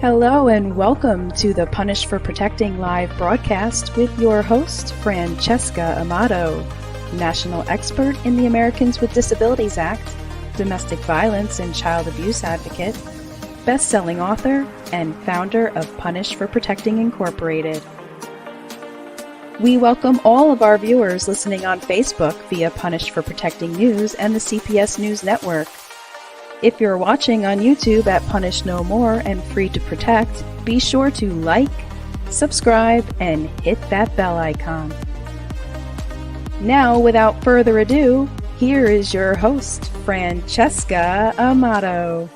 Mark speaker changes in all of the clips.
Speaker 1: Hello and welcome to the Punish for Protecting live broadcast with your host, Francesca Amato, national expert in the Americans with Disabilities Act, domestic violence and child abuse advocate, best-selling author, and founder of Punish for Protecting Incorporated. We welcome all of our viewers listening on Facebook via Punish for Protecting News and the CPS News Network. If you're watching on YouTube at Punish No More and Free to Protect, be sure to like, subscribe, and hit that bell icon. Now, without further ado, here is your host, Francesca Amato.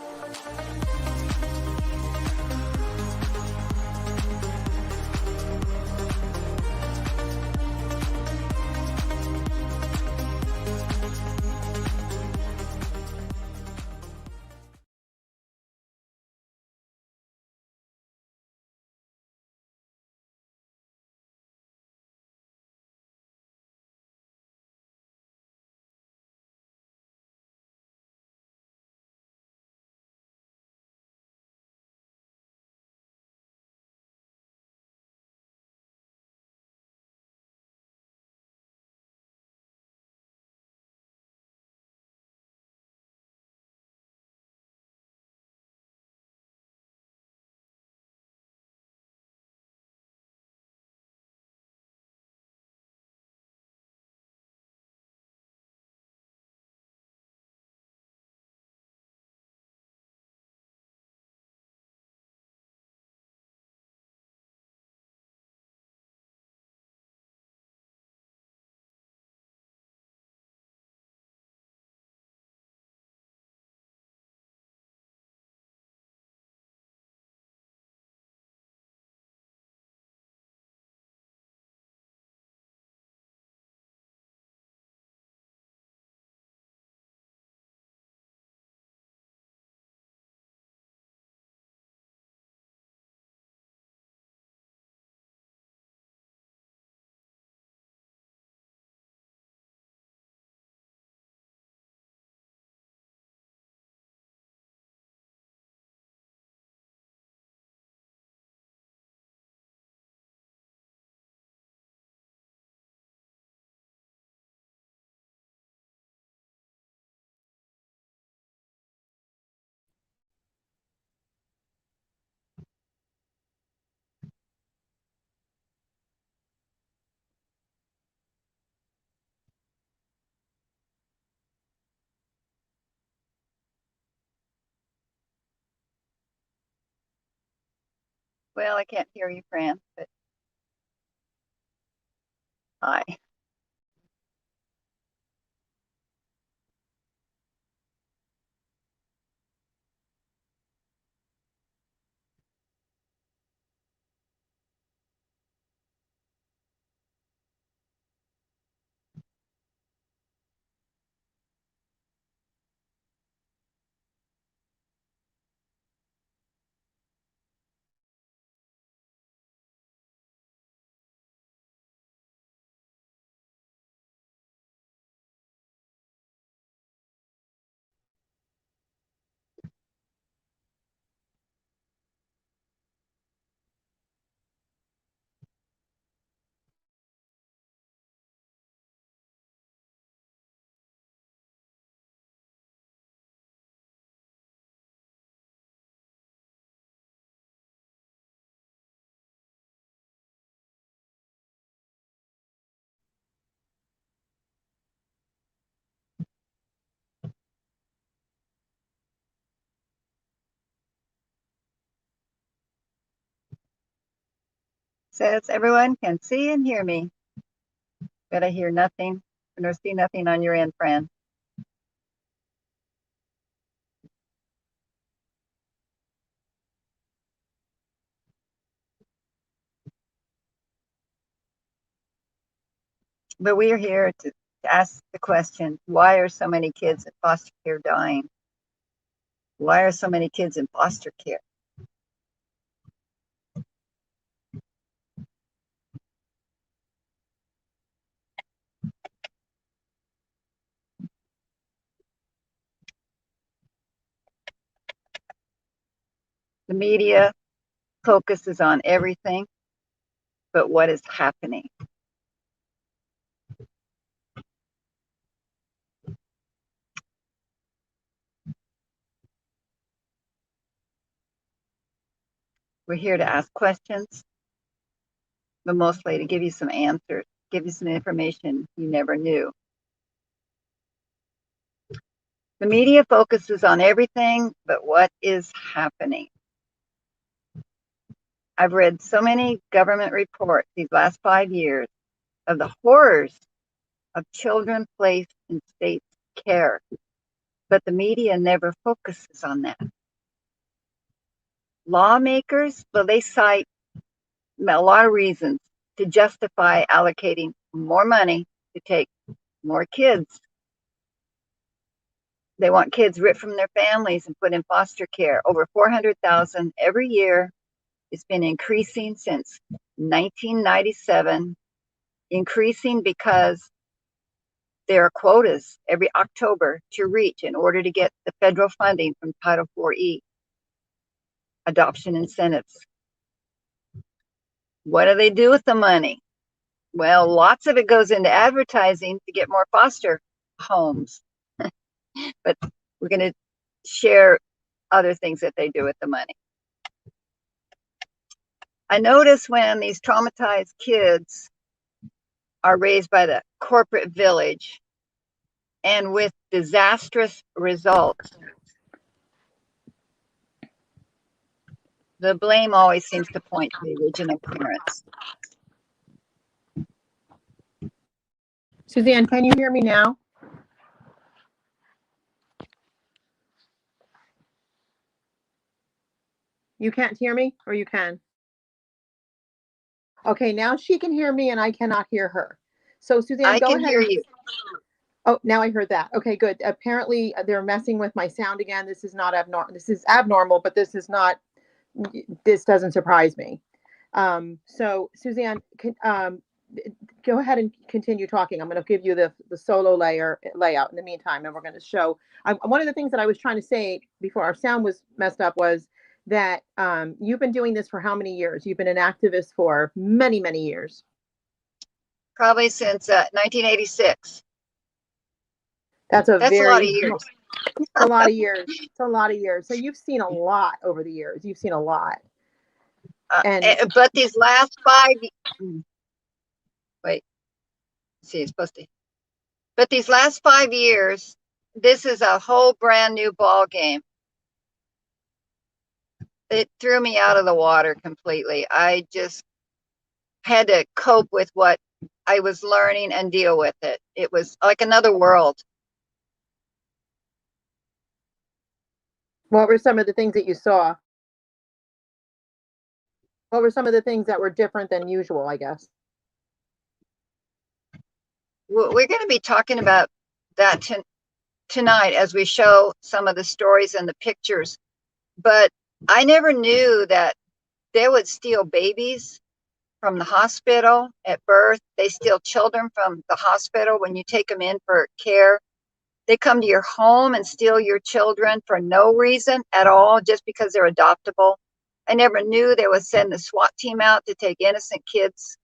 Speaker 2: Well, I can't hear you, Fran, but hi. Says everyone can see and hear me, but I hear nothing nor see nothing on your end, Fran. But we are here to ask the question, why are so many kids in foster care dying? Why are so many kids in foster care? The media, focuses on everything but what is happening. We're here to ask questions, but mostly to give you some answers, give you some information you never knew. The media focuses on everything but what is happening. I've read so many government reports these last 5 years of the horrors of children placed in state care, but the media never focuses on that. Lawmakers, well, they cite a lot of reasons to justify allocating more money to take more kids. They want kids ripped from their families and put in foster care. Over 400,000 every year. It's been increasing since 1997, increasing because there are quotas every October to reach in order to get the federal funding from Title IV-E, adoption incentives. What do they do with the money? Well, lots of it goes into advertising to get more foster homes. But we're going to share other things that they do with the money. I notice when these traumatized kids are raised by the corporate village and with disastrous results, the blame always seems to point to the original parents.
Speaker 3: Suzanne, can you hear me now? You can't hear me, or you can? Okay, now she can hear me and I cannot hear her. So Suzanne, go ahead.
Speaker 2: I can hear you.
Speaker 3: Oh, now I heard that. Okay, good. Apparently they're messing with my sound again. This is not abnormal. This is abnormal, but this doesn't surprise me. So Suzanne, go ahead and continue talking. I'm going to give you the solo layout in the meantime, and we're going to show. One of the things that I was trying to say before our sound was messed up was that you've been doing this for how many years? You've been an activist for many, many years.
Speaker 2: Probably since 1986.
Speaker 3: That's a lot of
Speaker 2: years.
Speaker 3: It's a lot of years. It's a lot of years. So you've seen a lot over the years. You've seen a lot.
Speaker 2: But these last 5 wait, see, it's supposed to. But these last 5 years, this is a whole brand new ball game. It threw me out of the water completely. I just had to cope with what I was learning and deal with it. It was like another world.
Speaker 3: What were some of the things that you saw? What were some of the things that were different than usual, I guess?
Speaker 2: We're going to be talking about that tonight as we show some of the stories and the pictures. But I never knew that they would steal babies from the hospital at birth. They steal children from the hospital when you take them in for care. They come to your home and steal your children for no reason at all, just because they're adoptable. I never knew they would send the SWAT team out to take innocent kids.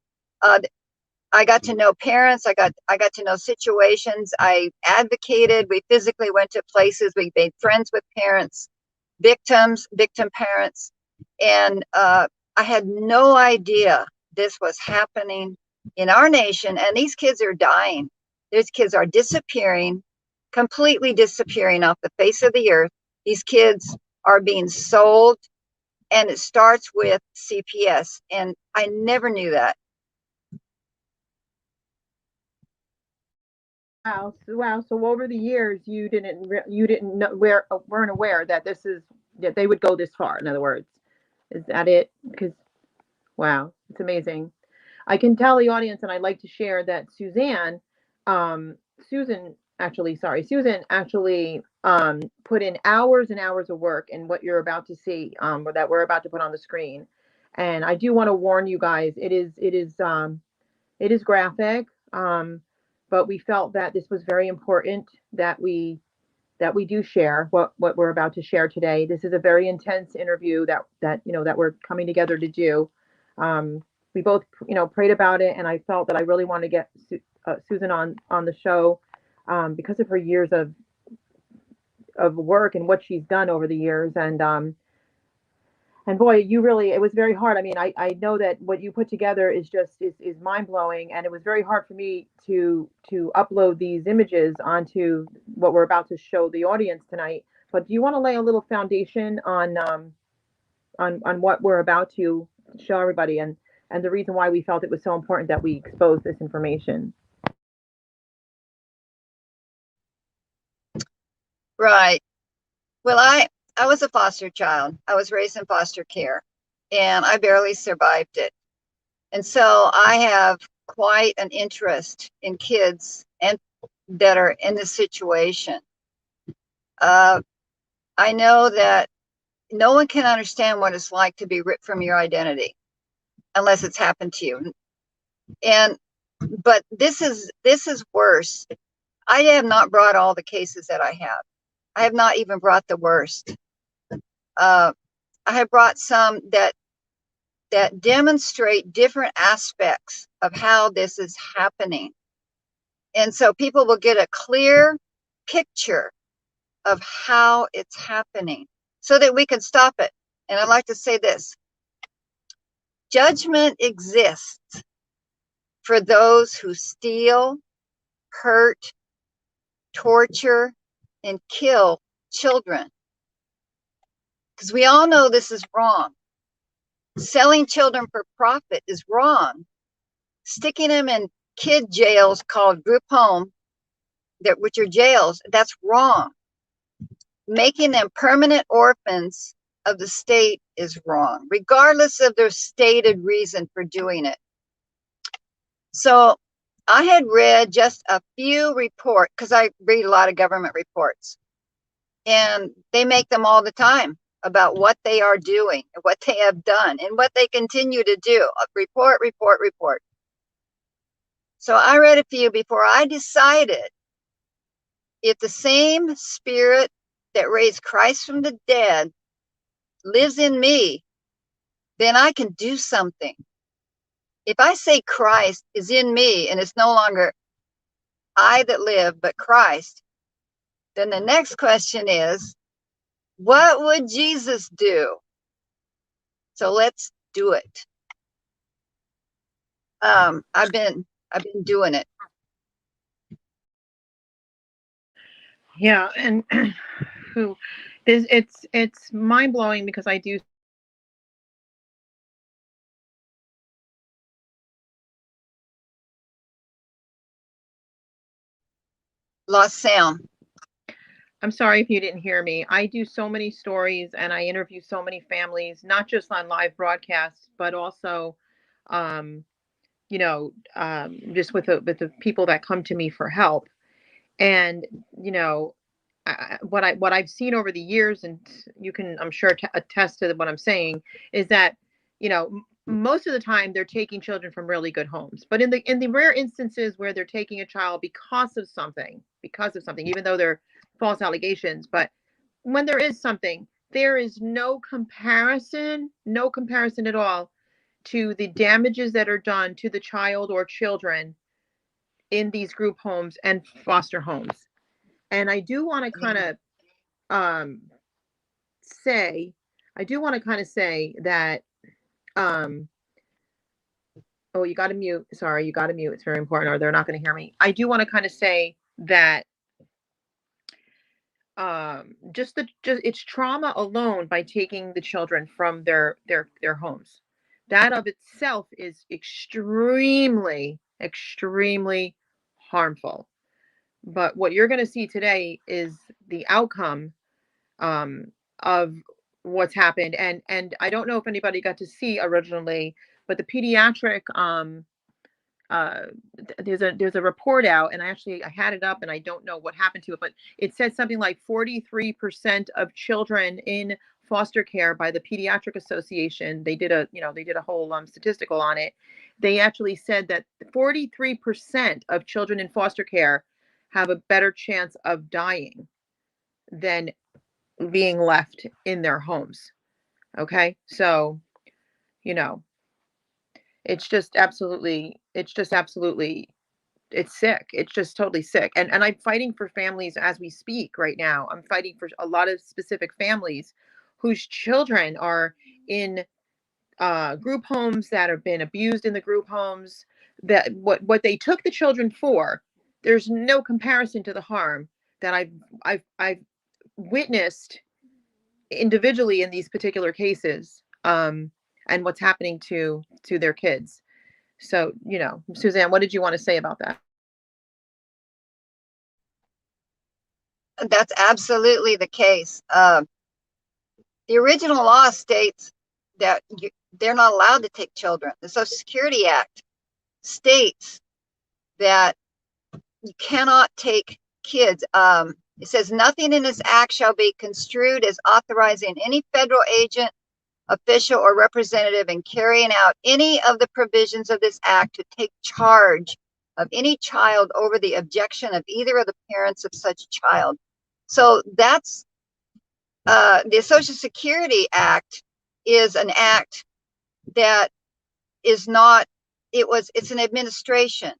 Speaker 2: I got to know parents. I got to know situations. I advocated. We physically went to places. We made friends with parents, victim parents. And I had no idea this was happening in our nation. And these kids are dying. These kids are disappearing, completely disappearing off the face of the earth. These kids are being sold. And it starts with CPS. And I never knew that.
Speaker 3: Wow. So over the years, you didn't know, weren't aware that that they would go this far. In other words, is that it? Because wow, it's amazing. I can tell the audience, and I'd like to share that Susan actually put in hours and hours of work in what you're about to see, or that we're about to put on the screen. And I do want to warn you guys, it is graphic. But we felt that this was very important that we that we do share what we're about to share today. This is a very intense interview that we're coming together to do. We both prayed about it, and I felt that I really wanted to get Susan on the show because of her years of work and what she's done over the years. And boy, it was very hard. I mean, I know that what you put together is mind blowing. And it was very hard for me to upload these images onto what we're about to show the audience tonight. But do you want to lay a little foundation on what we're about to show everybody and the reason why we felt it was so important that we expose this information?
Speaker 2: Right. Well, I was a foster child. I was raised in foster care, and I barely survived it. And so I have quite an interest in kids and that are in this situation. I know that no one can understand what it's like to be ripped from your identity unless it's happened to you. But this is worse. I have not brought all the cases that I have. I have not even brought the worst. I have brought some that demonstrate different aspects of how this is happening. And so people will get a clear picture of how it's happening so that we can stop it. And I'd like to say this: judgment exists for those who steal, hurt, torture, and kill children. Because we all know this is wrong. Selling children for profit is wrong. Sticking them in kid jails called group home, which are jails, that's wrong. Making them permanent orphans of the state is wrong, regardless of their stated reason for doing it. So I had read just a few reports, because I read a lot of government reports, and they make them all the time about what they are doing, what they have done, and what they continue to do. Report, report, report. So I read a few before I decided if the same spirit that raised Christ from the dead lives in me, then I can do something. If I say Christ is in me and it's no longer I that live, but Christ, then the next question is, what would Jesus do? So let's do it. I've been doing it.
Speaker 3: Yeah, and it's mind blowing because I do.
Speaker 2: Lost sound.
Speaker 3: I'm sorry if you didn't hear me. I do so many stories and I interview so many families, not just on live broadcasts, but also, just with the people that come to me for help. And, what I've seen over the years, and you can, I'm sure, attest to what I'm saying, is that, most of the time they're taking children from really good homes. But in the rare instances where they're taking a child because of something, even though they're false allegations, but when there is something, there is no comparison at all to the damages that are done to the child or children in these group homes and foster homes. And I do want to kind of say that oh, you got to mute. Sorry, you got to mute. It's very important, or they're not going to hear me. I do want to kind of say that just it's trauma alone by taking the children from their homes. That of itself is extremely harmful. But what you're going to see today is the outcome of what's happened. And I don't know if anybody got to see originally, but the pediatric there's a report out, and I had it up and I don't know what happened to it, but it said something like 43% of children in foster care by the Pediatric Association, they did a whole statistical on it. They actually said that 43% of children in foster care have a better chance of dying than being left in their homes. Okay. So, you know, it's just absolutely, it's sick. It's just totally sick. And I'm fighting for families as we speak right now. I'm fighting for a lot of specific families whose children are in group homes, that have been abused in the group homes, that what they took the children for, there's no comparison to the harm that I've witnessed individually in these particular cases, and what's happening to their kids. So, Suzanne, what did you want to say about that?
Speaker 2: That's absolutely the case. The original law states that they're not allowed to take children. The Social Security Act states that you cannot take kids. It says nothing in this act shall be construed as authorizing any federal agent, official, or representative in carrying out any of the provisions of this act to take charge of any child over the objection of either of the parents of such child. So that's the Social Security Act is an act that is not, it's an administration.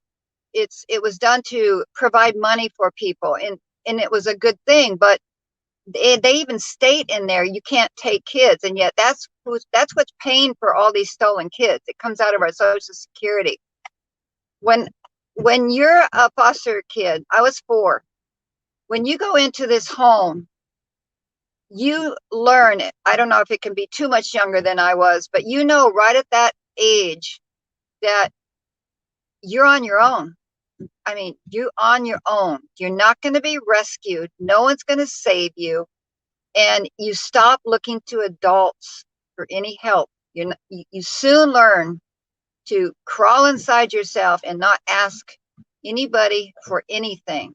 Speaker 2: It was done to provide money for people, and it was a good thing, but they even state in there you can't take kids, and yet that's what's paying for all these stolen kids. It comes out of our Social Security. When you're a foster kid, I was 4. When you go into this home, you learn it. I don't know if it can be too much younger than I was, but right at that age that you're on your own. I mean, you're on your own. You're not going to be rescued. No one's going to save you. And you stop looking to adults for any help. You soon learn to crawl inside yourself and not ask anybody for anything.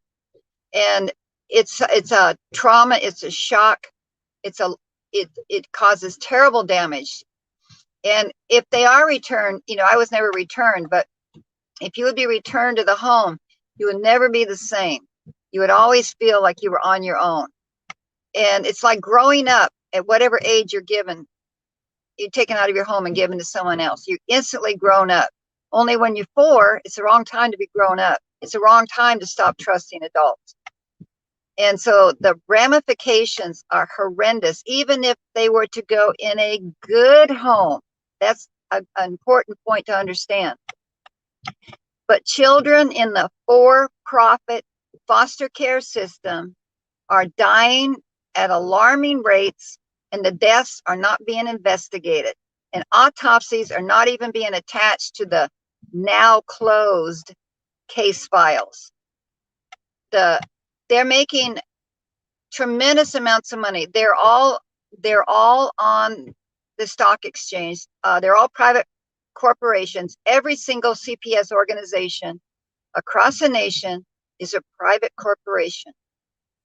Speaker 2: And it's a trauma. It's a shock. It causes terrible damage. And if they are returned, I was never returned, but if you would be returned to the home, you would never be the same. You would always feel like you were on your own. And it's like growing up at whatever age you're given, you're taken out of your home and given to someone else. You're instantly grown up. Only when you're 4, it's the wrong time to be grown up. It's the wrong time to stop trusting adults. And so the ramifications are horrendous, even if they were to go in a good home. That's an important point to understand. But children in the for-profit foster care system are dying at alarming rates, and the deaths are not being investigated. And autopsies are not even being attached to the now closed case files. They're making tremendous amounts of money. They're all on the stock exchange. They're all private corporations. Every single CPS organization across the nation is a private corporation,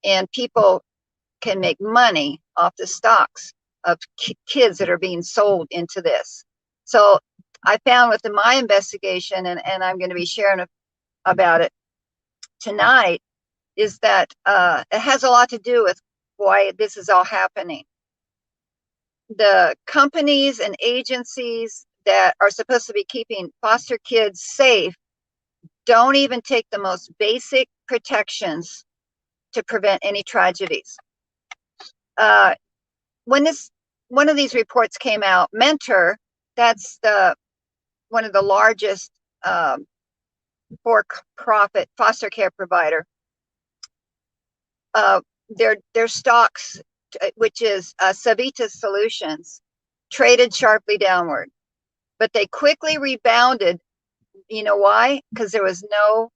Speaker 2: and people can make money off the stocks of kids that are being sold into this. So I found within my investigation, and I'm going to be sharing about it tonight, is that it has a lot to do with why this is all happening. The companies and agencies that are supposed to be keeping foster kids safe don't even take the most basic protections to prevent any tragedies. When one of these reports came out, Mentor, that's one of the largest for-profit foster care provider, their stocks, which is Savita Solutions, traded sharply downward, but they quickly rebounded. You know why? Because there was no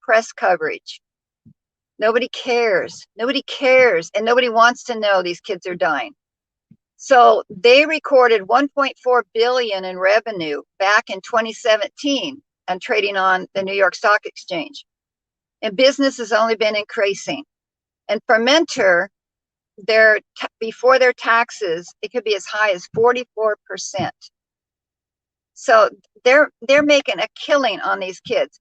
Speaker 2: press coverage. Nobody cares. Nobody cares, and nobody wants to know these kids are dying. So they recorded 1.4 billion in revenue back in 2017 and trading on the New York Stock Exchange. And business has only been increasing. And for Mentor, before their taxes, it could be as high as 44%. So they're making a killing on these kids.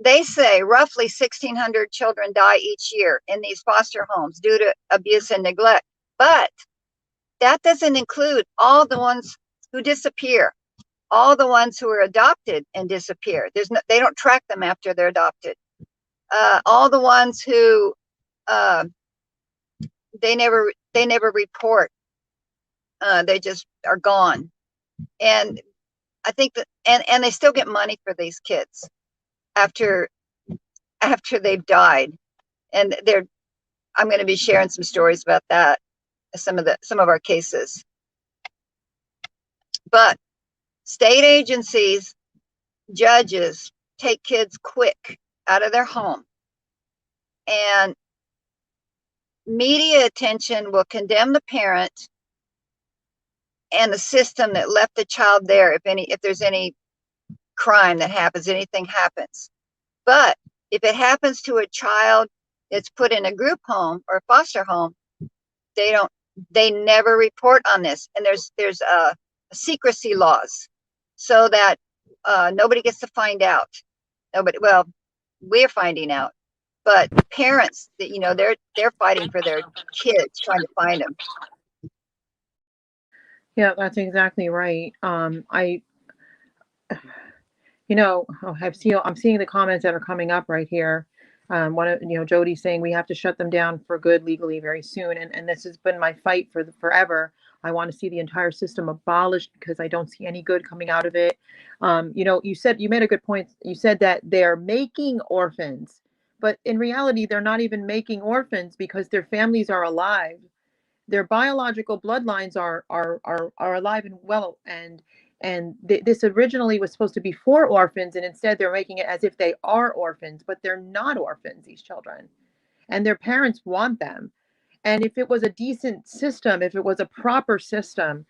Speaker 2: they say roughly 1,600 children die each year in these foster homes due to abuse and neglect. But that doesn't include all the ones who disappear, all the ones who are adopted and disappear. They don't track them after they're adopted. All the ones who they never report. They just are gone. And I think that, and they still get money for these kids after they've died. And I'm going to be sharing some stories about that, some of our cases. But state agencies, judges take kids quick out of their home, and media attention will condemn the parent and the system that left the child there if there's any crime that happens, anything happens. But if it happens to a child that's put in a group home or a foster home, they never report on this. And there's secrecy laws so that nobody gets to find out. Well, we're finding out, but parents, they're fighting for their kids, trying to find them.
Speaker 3: Yeah, that's exactly right. I'm seeing the comments that are coming up right here. One of, Jody's saying we have to shut them down for good legally very soon. And this has been my fight for forever. I want to see the entire system abolished because I don't see any good coming out of it. You made a good point. You said that they're making orphans, but in reality, they're not even making orphans because their families are alive. Their biological bloodlines are alive and well, and this originally was supposed to be for orphans, and instead they're making it as if they are orphans, but they're not orphans, these children, and their parents want them. And if it was a decent system, if it was a proper system,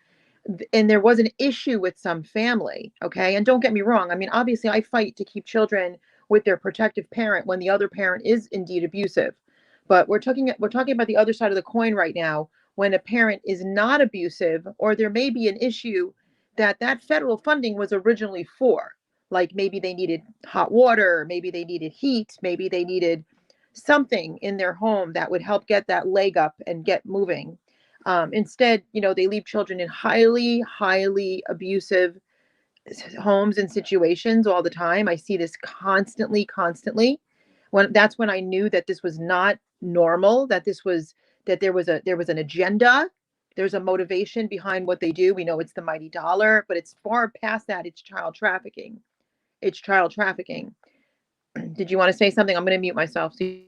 Speaker 3: and there was an issue with some family, okay, and don't get me wrong, I mean, obviously I fight to keep children with their protective parent when the other parent is indeed abusive, but we're talking about the other side of the coin right now, when a parent is not abusive, or there may be an issue that federal funding was originally for. Like maybe they needed hot water, maybe they needed heat, maybe they needed something in their home that would help get that leg up and get moving. Instead, they leave children in highly, highly abusive homes and situations all the time. I see this constantly. That's when I knew that this was not normal, that there was an agenda. There's a motivation behind what they do. We know it's the mighty dollar, but it's far past that. It's child trafficking. Did you want to say something? I'm going to mute myself.
Speaker 2: The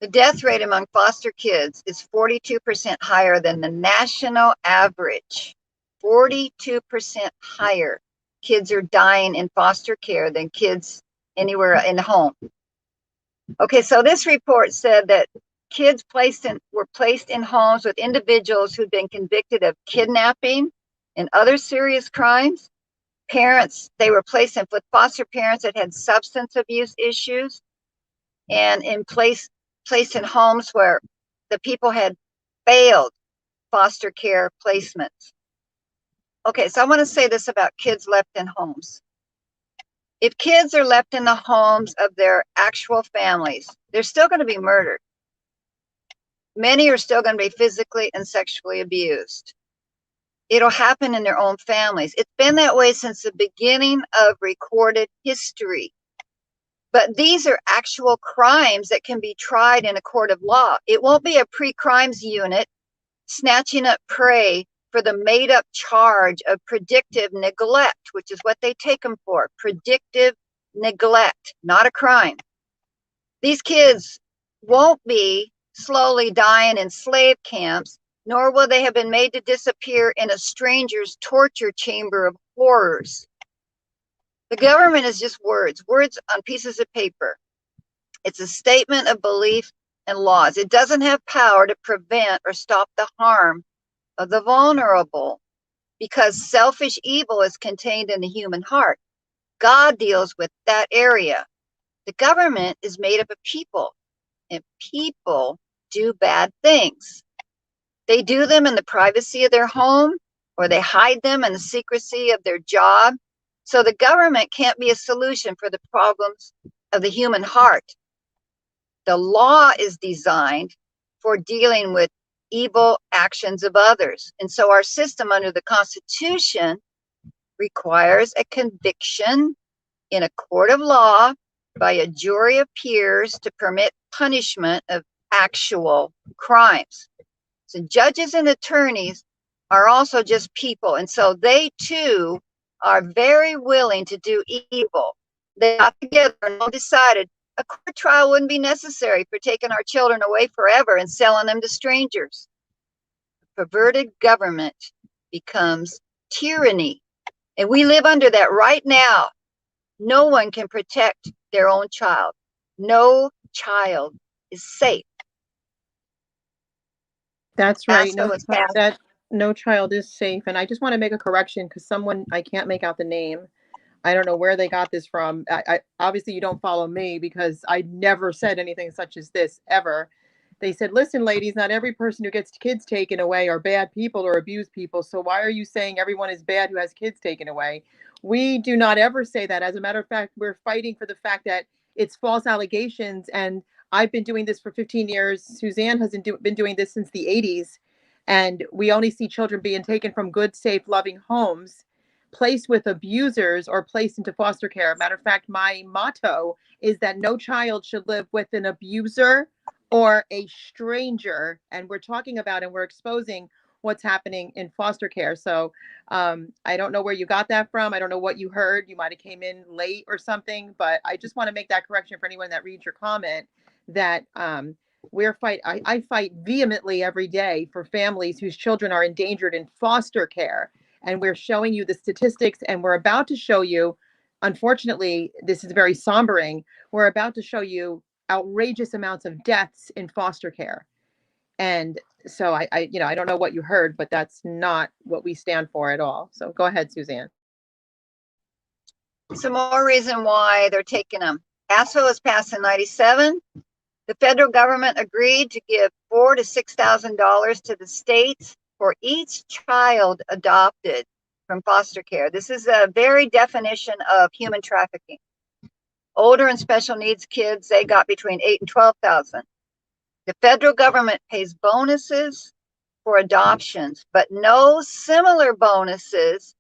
Speaker 2: death rate among foster kids is 42% higher than the national average. 42% higher. Kids are dying in foster care than kids anywhere in the home. Okay, so this report said that kids were placed in homes with individuals who'd been convicted of kidnapping and other serious crimes. They were placed with foster parents that had substance abuse issues, and placed in homes where the people had failed foster care placements. Okay, so I want to say this about kids left in homes. If kids are left in the homes of their actual families, they're still going to be murdered. Many are still going to be physically and sexually abused. It'll happen in their own families. It's been that way since the beginning of recorded history. But these are actual crimes that can be tried in a court of law. It won't be a pre-crimes unit snatching up prey for the made-up charge of predictive neglect, which is what they take them for. Predictive neglect, not a crime. These kids won't be slowly dying in slave camps, nor will they have been made to disappear in a stranger's torture chamber of horrors. The government is just words on pieces of paper. It's a statement of belief and laws. It doesn't have power to prevent or stop the harm of the vulnerable, because selfish evil is contained in the human heart. God deals with that area. The government is made up of people, and people do bad things. They do them in the privacy of their home, or they hide them in the secrecy of their job. So the government can't be a solution for the problems of the human heart. The law is designed for dealing with evil actions of others. And so our system under the Constitution requires a conviction in a court of law by a jury of peers to permit punishment of actual crimes. So judges and attorneys are also just people. And so they too are very willing to do evil. They got together and all decided a court trial wouldn't be necessary for taking our children away forever and selling them to strangers. Perverted government becomes tyranny. And we live under that right now. No one can protect their own child. No child is safe.
Speaker 3: That's right.
Speaker 2: No
Speaker 3: child is safe. And I just want to make a correction because someone, I can't make out the name. I don't know where they got this from. I obviously you don't follow me because I never said anything such as this ever. They said, listen, ladies, not every person who gets kids taken away are bad people or abuse people. So why are you saying everyone is bad who has kids taken away? We do not ever say that. As a matter of fact, we're fighting for the fact that it's false allegations. And I've been doing this for 15 years. Suzanne has been doing this since the 80s. And we only see children being taken from good, safe, loving homes, placed with abusers, or placed into foster care. Matter of fact, my motto is that no child should live with an abuser or a stranger. And we're talking about and we're exposing what's happening in foster care. So I don't know where you got that from. I don't know what you heard. You might have came in late or something, but I just want to make that correction for anyone that reads your comment that I fight vehemently every day for families whose children are endangered in foster care. And we're showing you the statistics, and we're about to show you, unfortunately, this is very sombering. We're about to show you outrageous amounts of deaths in foster care. And so I don't know what you heard, but that's not what we stand for at all. So go ahead, Suzanne.
Speaker 2: Some more reason why they're taking them. ASFA was passed in 97. The federal government agreed to give $4,000 to $6,000 to the states for each child adopted from foster care. This is a very definition of human trafficking. Older and special needs kids, they got between $8,000 and $12,000. The federal government pays bonuses for adoptions, but no similar bonuses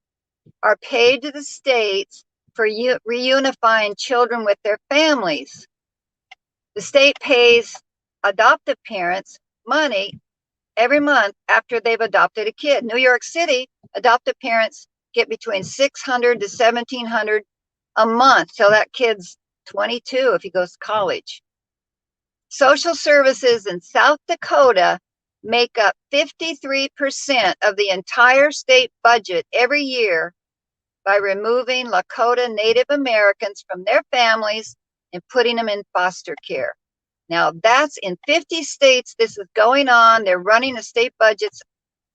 Speaker 2: are paid to the states for reunifying children with their families. The state pays adoptive parents money every month after they've adopted a kid. New York City, adoptive parents get between $600 to $1,700 a month till that kid's 22 if he goes to college. Social services in South Dakota make up 53% of the entire state budget every year by removing Lakota Native Americans from their families and putting them in foster care. Now that's in 50 states. This is going on. They're running the state budgets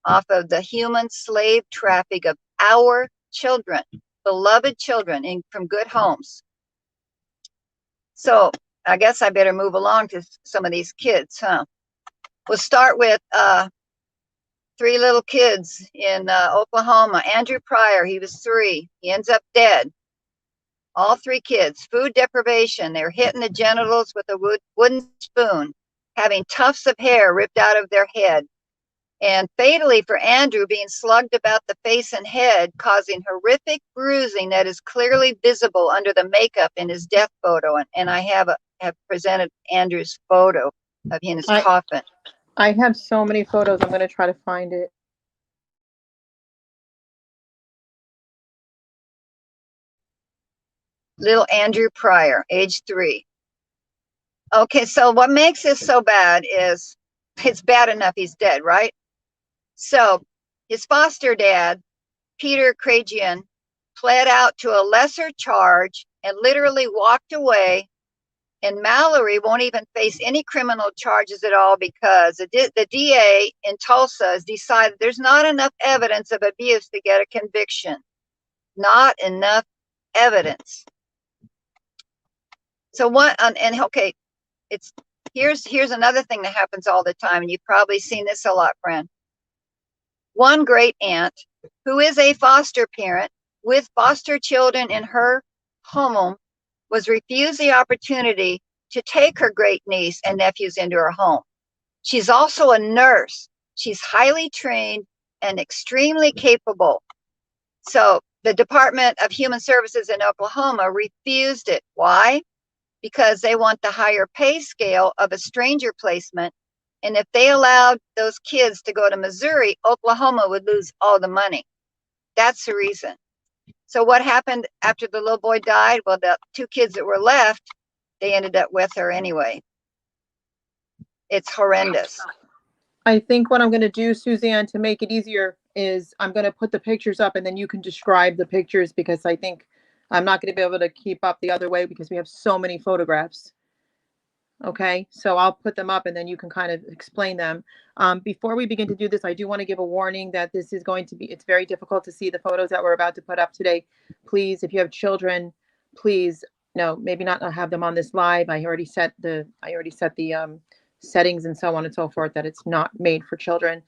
Speaker 2: off of the human slave traffic of our children, beloved children from good homes. So I guess I better move along to some of these kids, huh? We'll start with 3 little kids in Oklahoma. Andrew Pryor, he was 3. He ends up dead. All 3 kids, food deprivation. They're hitting the genitals with a wooden spoon, having tufts of hair ripped out of their head. And fatally for Andrew, being slugged about the face and head, causing horrific bruising that is clearly visible under the makeup in his death photo. And I have presented Andrew's photo of him in his coffin.
Speaker 3: I have so many photos. I'm going to try to find it.
Speaker 2: Little Andrew Pryor, age 3. Okay, so what makes this so bad is it's bad enough he's dead, right? So his foster dad, Peter Krajian, pled out to a lesser charge and literally walked away. And Mallory won't even face any criminal charges at all because the DA in Tulsa has decided there's not enough evidence of abuse to get a conviction. Not enough evidence. So okay, here's another thing that happens all the time, and you've probably seen this a lot, friend. One great aunt who is a foster parent with foster children in her home was refused the opportunity to take her great niece and nephews into her home. She's also a nurse. She's highly trained and extremely capable. So the Department of Human Services in Oklahoma refused it. Why? Because they want the higher pay scale of a stranger placement. And if they allowed those kids to go to Missouri, Oklahoma would lose all the money. That's the reason. So what happened after the little boy died? Well, the two kids that were left, they ended up with her anyway. It's horrendous.
Speaker 3: I think what I'm going to do, Suzanne, to make it easier is I'm going to put the pictures up and then you can describe the pictures, because I think I'm not going to be able to keep up the other way because we have so many photographs. Okay, so I'll put them up and then you can kind of explain them. Before we begin to do this, I do want to give a warning that this is going to be, it's very difficult to see the photos that we're about to put up today. Please, if you have children, please, no, maybe not have them on this live. I already set the settings and so on and so forth, that it's not made for children.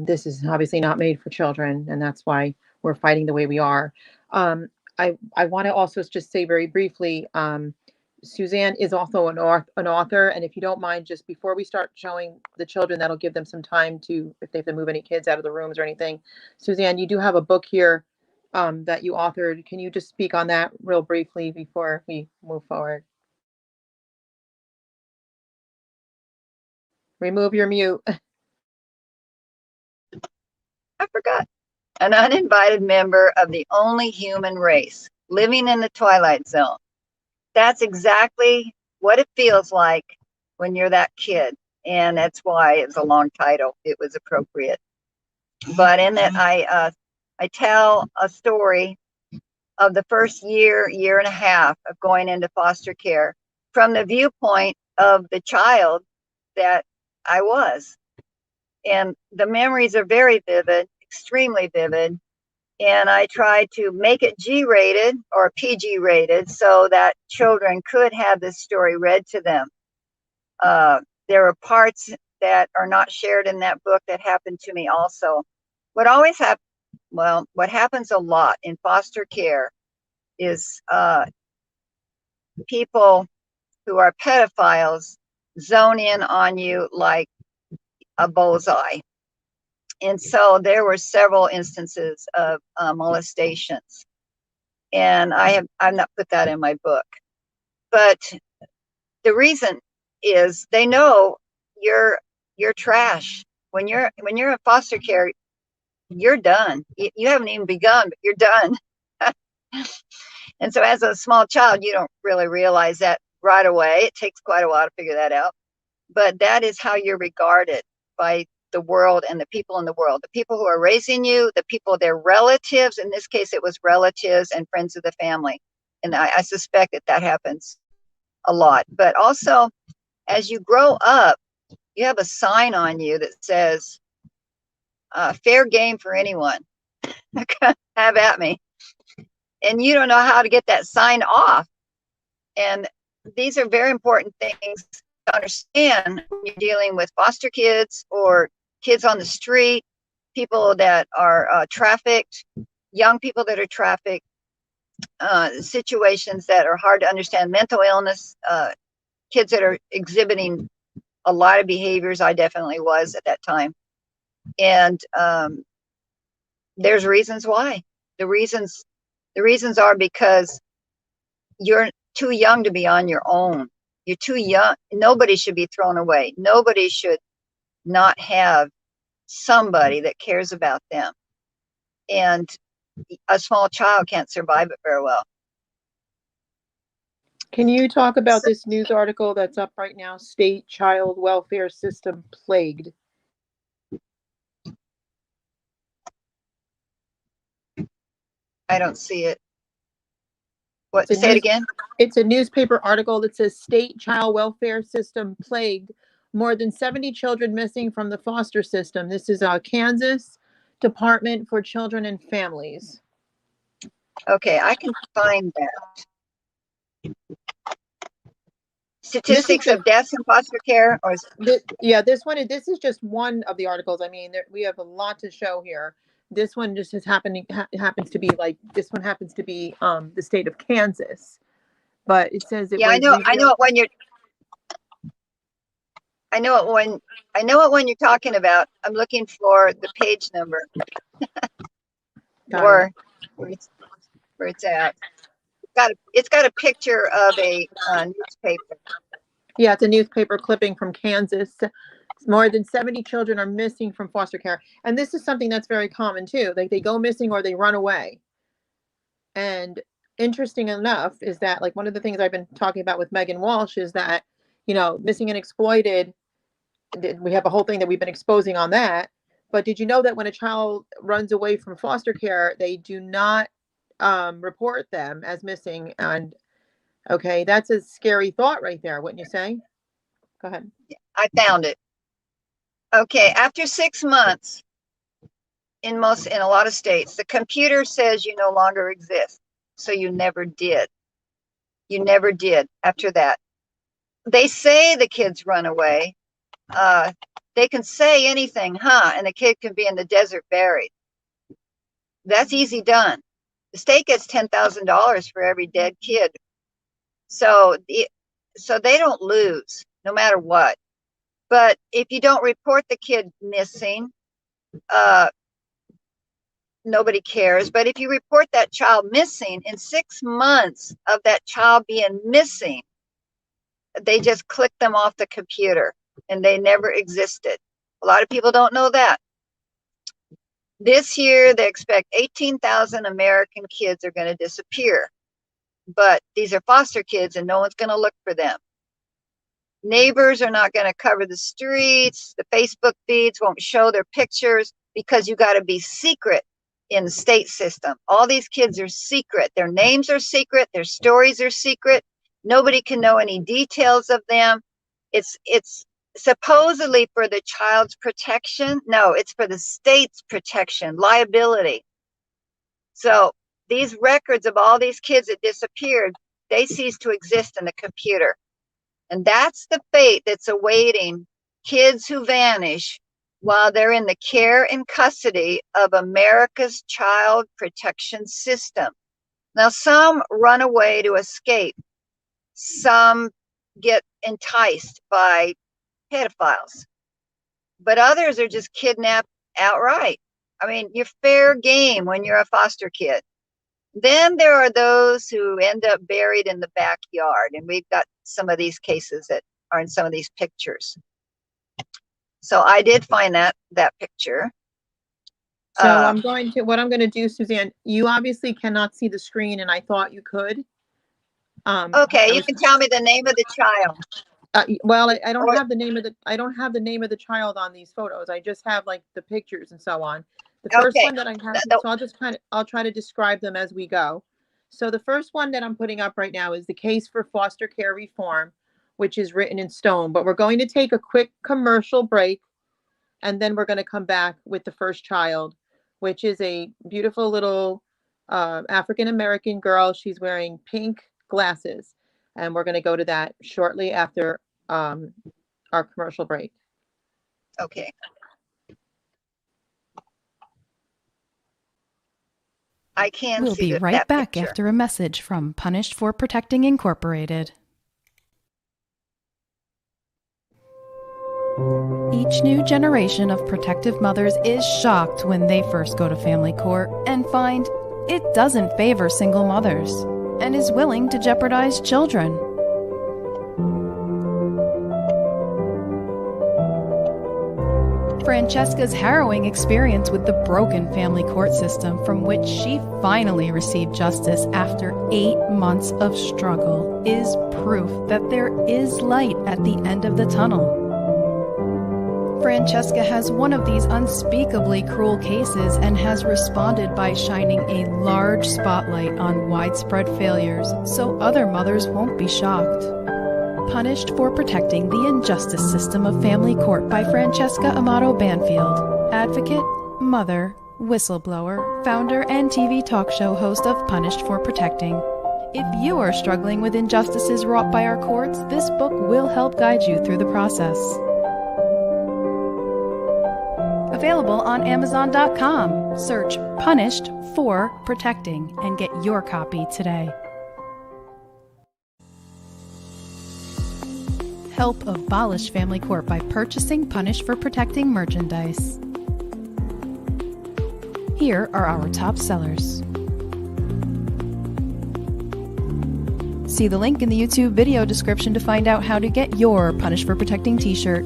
Speaker 3: This is obviously not made for children, and that's why we're fighting the way we are. I want to also just say very briefly, Suzanne is also an author, and if you don't mind, just before we start showing the children, that'll give them some time to, if they have to move any kids out of the rooms or anything. Suzanne, you do have a book here that you authored. Can you just speak on that real briefly before we move forward? Remove your mute.
Speaker 2: I forgot. An uninvited member of the only human race living in the Twilight Zone. That's exactly what it feels like when you're that kid. And that's why it's a long title. It was appropriate. But in it, I tell a story of the first year and a half of going into foster care from the viewpoint of the child that I was. And the memories are very vivid, extremely vivid. And I tried to make it G-rated or PG rated so that children could have this story read to them. There are parts that are not shared in that book that happened to me also. What happens a lot in foster care is people who are pedophiles zone in on you like a bullseye. And so there were several instances of molestations, and I've not put that in my book. But the reason is they know you're trash. When you're in foster care, you're done. You haven't even begun, but you're done. And so as a small child, you don't really realize that right away. It takes quite a while to figure that out. But that is how you're regarded by the world and the people in the world, the people who are raising you, the people, their relatives. In this case, it was relatives and friends of the family. And I suspect that happens a lot. But also, as you grow up, you have a sign on you that says, fair game for anyone. Have at me. And you don't know how to get that sign off. And these are very important things to understand when you're dealing with foster kids or kids on the street, people that are trafficked, young people that are trafficked, situations that are hard to understand, mental illness, kids that are exhibiting a lot of behaviors. I definitely was at that time. And there's reasons why. The reasons are because you're too young to be on your own. You're too young. Nobody should be thrown away. Nobody should not have somebody that cares about them. And a small child can't survive it very well.
Speaker 3: Can you talk about this news article that's up right now, State Child Welfare System Plagued?
Speaker 2: I don't see it. What? Say it again.
Speaker 3: It's a newspaper article that says State Child Welfare System Plagued. More than 70 children missing from the foster system. This is Kansas Department for Children and Families.
Speaker 2: Okay, I can find that. Statistics of deaths in foster care, or
Speaker 3: this one. This is just one of the articles. I mean, we have a lot to show here. This one just is happens to be like, this one happens to be the state of Kansas, but it says it
Speaker 2: Yeah,
Speaker 3: was
Speaker 2: I know it when you're I know it when you're talking about. I'm looking for the page number or where it's at. It's got a picture of a newspaper.
Speaker 3: Yeah, it's a newspaper clipping from Kansas. More than 70 children are missing from foster care. And this is something that's very common too. Like they go missing or they run away. And interesting enough is that, like, one of the things I've been talking about with Megan Walsh is that, missing and exploited, we have a whole thing that we've been exposing on that. But did you know that when a child runs away from foster care, they do not report them as missing? And okay, that's a scary thought right there, wouldn't you say? Go ahead.
Speaker 2: I found it. Okay, after 6 months, in a lot of states, the computer says you no longer exist. So you never did. You never did after that. They say the kids run away. They can say anything, and the kid can be in the desert buried. That's easy done. The state gets $10,000 for every dead kid. So they don't lose no matter what. But if you don't report the kid missing, nobody cares. But if you report that child missing, in 6 months of that child being missing, they just click them off the computer and they never existed. A lot of people don't know that. This year, they expect 18,000 American kids are going to disappear. But these are foster kids and no one's going to look for them. Neighbors are not going to cover the streets. The Facebook feeds won't show their pictures because you got to be secret in the state system. All these kids are secret. Their names are secret. Their stories are secret. Nobody can know any details of them. It's supposedly for the child's protection. No, it's for the state's protection, liability. So these records of all these kids that disappeared, they cease to exist in the computer. And that's the fate that's awaiting kids who vanish while they're in the care and custody of America's child protection system. Now, some run away to escape. Some get enticed by pedophiles. But others are just kidnapped outright. I mean, you're fair game when you're a foster kid. Then there are those who end up buried in the backyard. And we've got some of these cases that are in some of these pictures. So I did find that picture.
Speaker 3: So what I'm going to do, Suzanne, you obviously cannot see the screen and I thought you could.
Speaker 2: Okay, you can tell me the name of the child.
Speaker 3: Well, I don't have the name of the child on these photos. I just have like the pictures and so on. The first one that I have, so I'll try to describe them as we go. So the first one that I'm putting up right now is the case for foster care reform, which is written in stone. But we're going to take a quick commercial break, and then we're going to come back with the first child, which is a beautiful little African-American girl. She's wearing pink glasses, and we're going to go to that shortly after our commercial break.
Speaker 2: Okay. I can
Speaker 1: We'll
Speaker 2: see
Speaker 1: be right back
Speaker 2: picture.
Speaker 1: After a message from Punished for Protecting Incorporated. Each new generation of protective mothers is shocked when they first go to family court and find it doesn't favor single mothers and is willing to jeopardize children. Francesca's harrowing experience with the broken family court system, from which she finally received justice after 8 months of struggle, is proof that there is light at the end of the tunnel. Francesca has one of these unspeakably cruel cases and has responded by shining a large spotlight on widespread failures so other mothers won't be shocked. Punished for Protecting the Injustice System of Family Court by Francesca Amato Banfield, advocate, mother, whistleblower, founder, and TV talk show host of Punished for Protecting. If you are struggling with injustices wrought by our courts, this book will help guide you through the process. Available on Amazon.com. Search Punished for Protecting and get your copy today. Help abolish family court by purchasing Punished for Protecting merchandise. Here are our top sellers. See the link in the YouTube video description to find out how to get your Punished for Protecting t-shirt.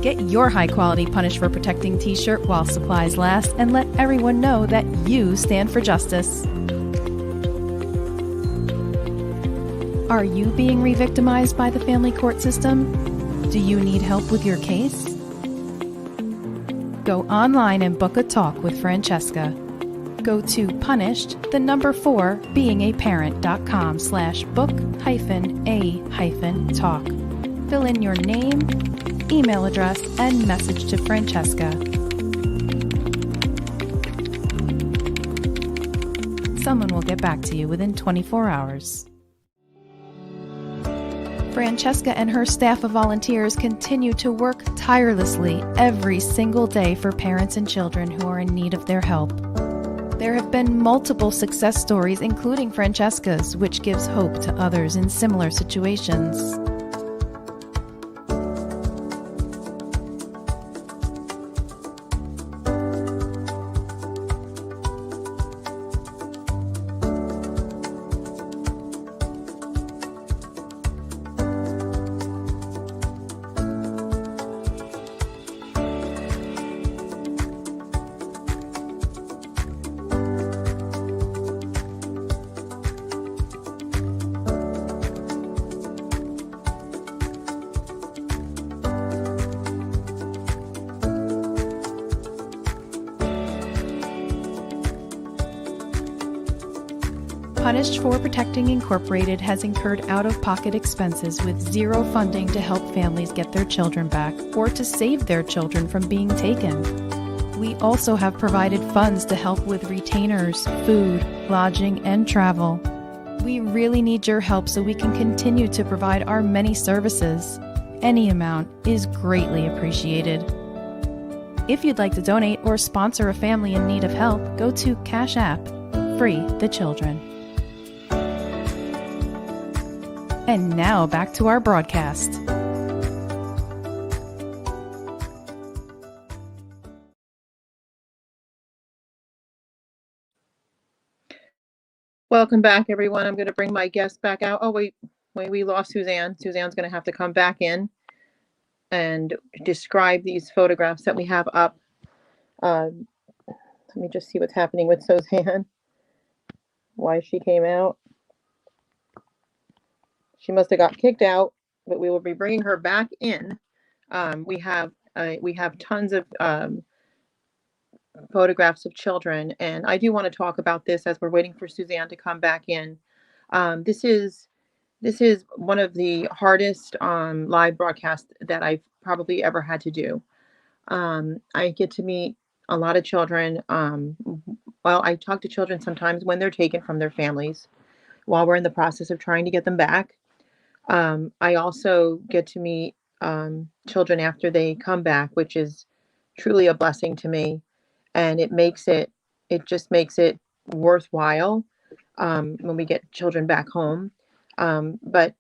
Speaker 1: Get your high-quality Punished for Protecting t-shirt while supplies last and let everyone know that you stand for justice. Are you being re-victimized by the family court system? Do you need help with your case? Go online and book a talk with Francesca. Go to punished4beingaparent.com/book-a-talk. Fill in your name, email address, and message to Francesca. Someone will get back to you within 24 hours. Francesca and her staff of volunteers continue to work tirelessly every single day for parents and children who are in need of their help. There have been multiple success stories, including Francesca's, which gives hope to others in similar situations. Punished for Protecting Incorporated has incurred out-of-pocket expenses with zero funding to help families get their children back or to save their children from being taken. We also have provided funds to help with retainers, food, lodging, and travel. We really need your help so we can continue to provide our many services. Any amount is greatly appreciated. If you'd like to donate or sponsor a family in need of help, go to Cash App, Free the Children. And now back to our broadcast.
Speaker 3: Welcome back, everyone. I'm going to bring my guest back out. Oh, wait, we lost Suzanne. Suzanne's going to have to come back in and describe these photographs that we have up. Let me just see what's happening with Suzanne. Why she came out. She must have got kicked out, but we will be bringing her back in. We have tons of photographs of children, and I do want to talk about this as we're waiting for Suzanne to come back in. This is one of the hardest live broadcasts that I've probably ever had to do. I get to meet a lot of children. I talk to children sometimes when they're taken from their families while we're in the process of trying to get them back. I also get to meet children after they come back, which is truly a blessing to me. And it just makes it worthwhile when we get children back home. But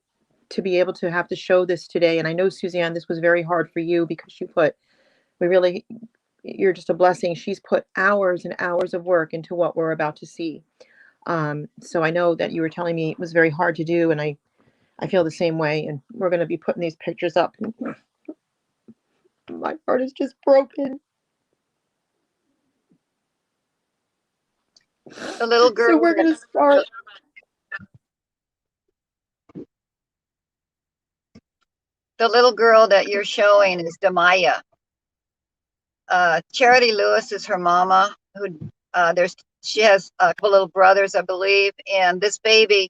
Speaker 3: to be able to have to show this today, and I know, Suzanne, this was very hard for you because you're just a blessing. She's put hours and hours of work into what we're about to see. So I know that you were telling me it was very hard to do, and I feel the same way. And we're going to be putting these pictures up. My heart is just broken.
Speaker 2: The little girl.
Speaker 3: So we're going to start.
Speaker 2: The little girl that you're showing is Demaya. Charity Lewis is her mama. She has a couple little brothers, I believe, and this baby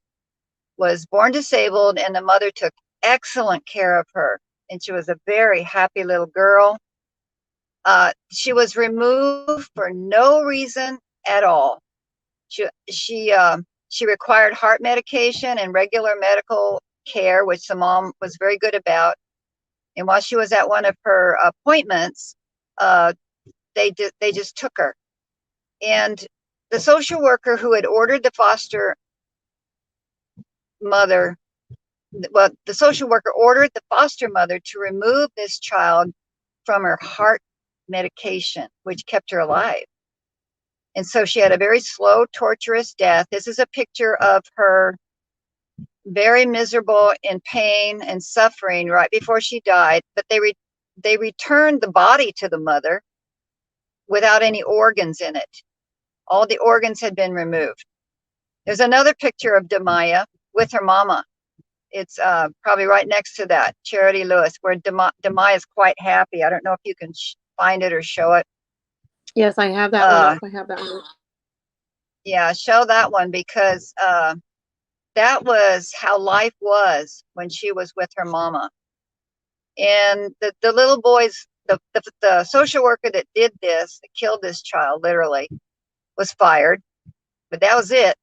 Speaker 2: was born disabled, and the mother took excellent care of her, and she was a very happy little girl. She was removed for no reason at all. She required heart medication and regular medical care, which the mom was very good about. And while she was at one of her appointments, they just took her. And the social worker who had ordered the foster mother, well, the social worker ordered the foster mother to remove this child from her heart medication, which kept her alive. And so she had a very slow, torturous death. This is a picture of her very miserable, in pain and suffering right before she died. But they returned the body to the mother without any organs in it. All the organs had been removed. There's another picture of Demaya with her mama. It's probably right next to that, Charity Lewis, where Demaya is quite happy. I don't know if you can find it or show it.
Speaker 3: Yes, I have that one up. I have that one.
Speaker 2: Yeah, show that one, because that was how life was when she was with her mama. And the little boys, the social worker that did this, that killed this child, literally, was fired. But that was it.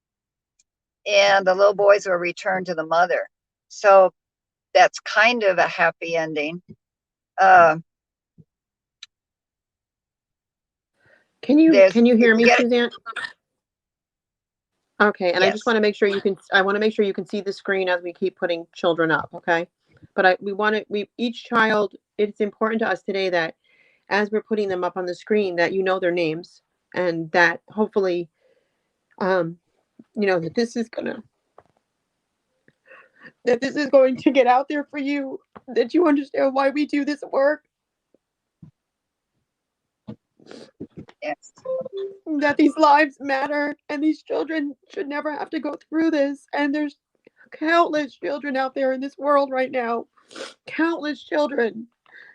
Speaker 2: And the little boys were returned to the mother. So that's kind of a happy ending.
Speaker 3: Can you hear me, Suzanne? Okay, and
Speaker 2: yes.
Speaker 3: I just want to make sure you can. I want to make sure you can see the screen as we keep putting children up. Okay, but each child. It's important to us today that as we're putting them up on the screen, that you know their names, and that hopefully, that this is going to get out there for you. That you understand why we do this work.
Speaker 2: Yes.
Speaker 3: That these lives matter, and these children should never have to go through this. And there's countless children out there in this world right now, countless children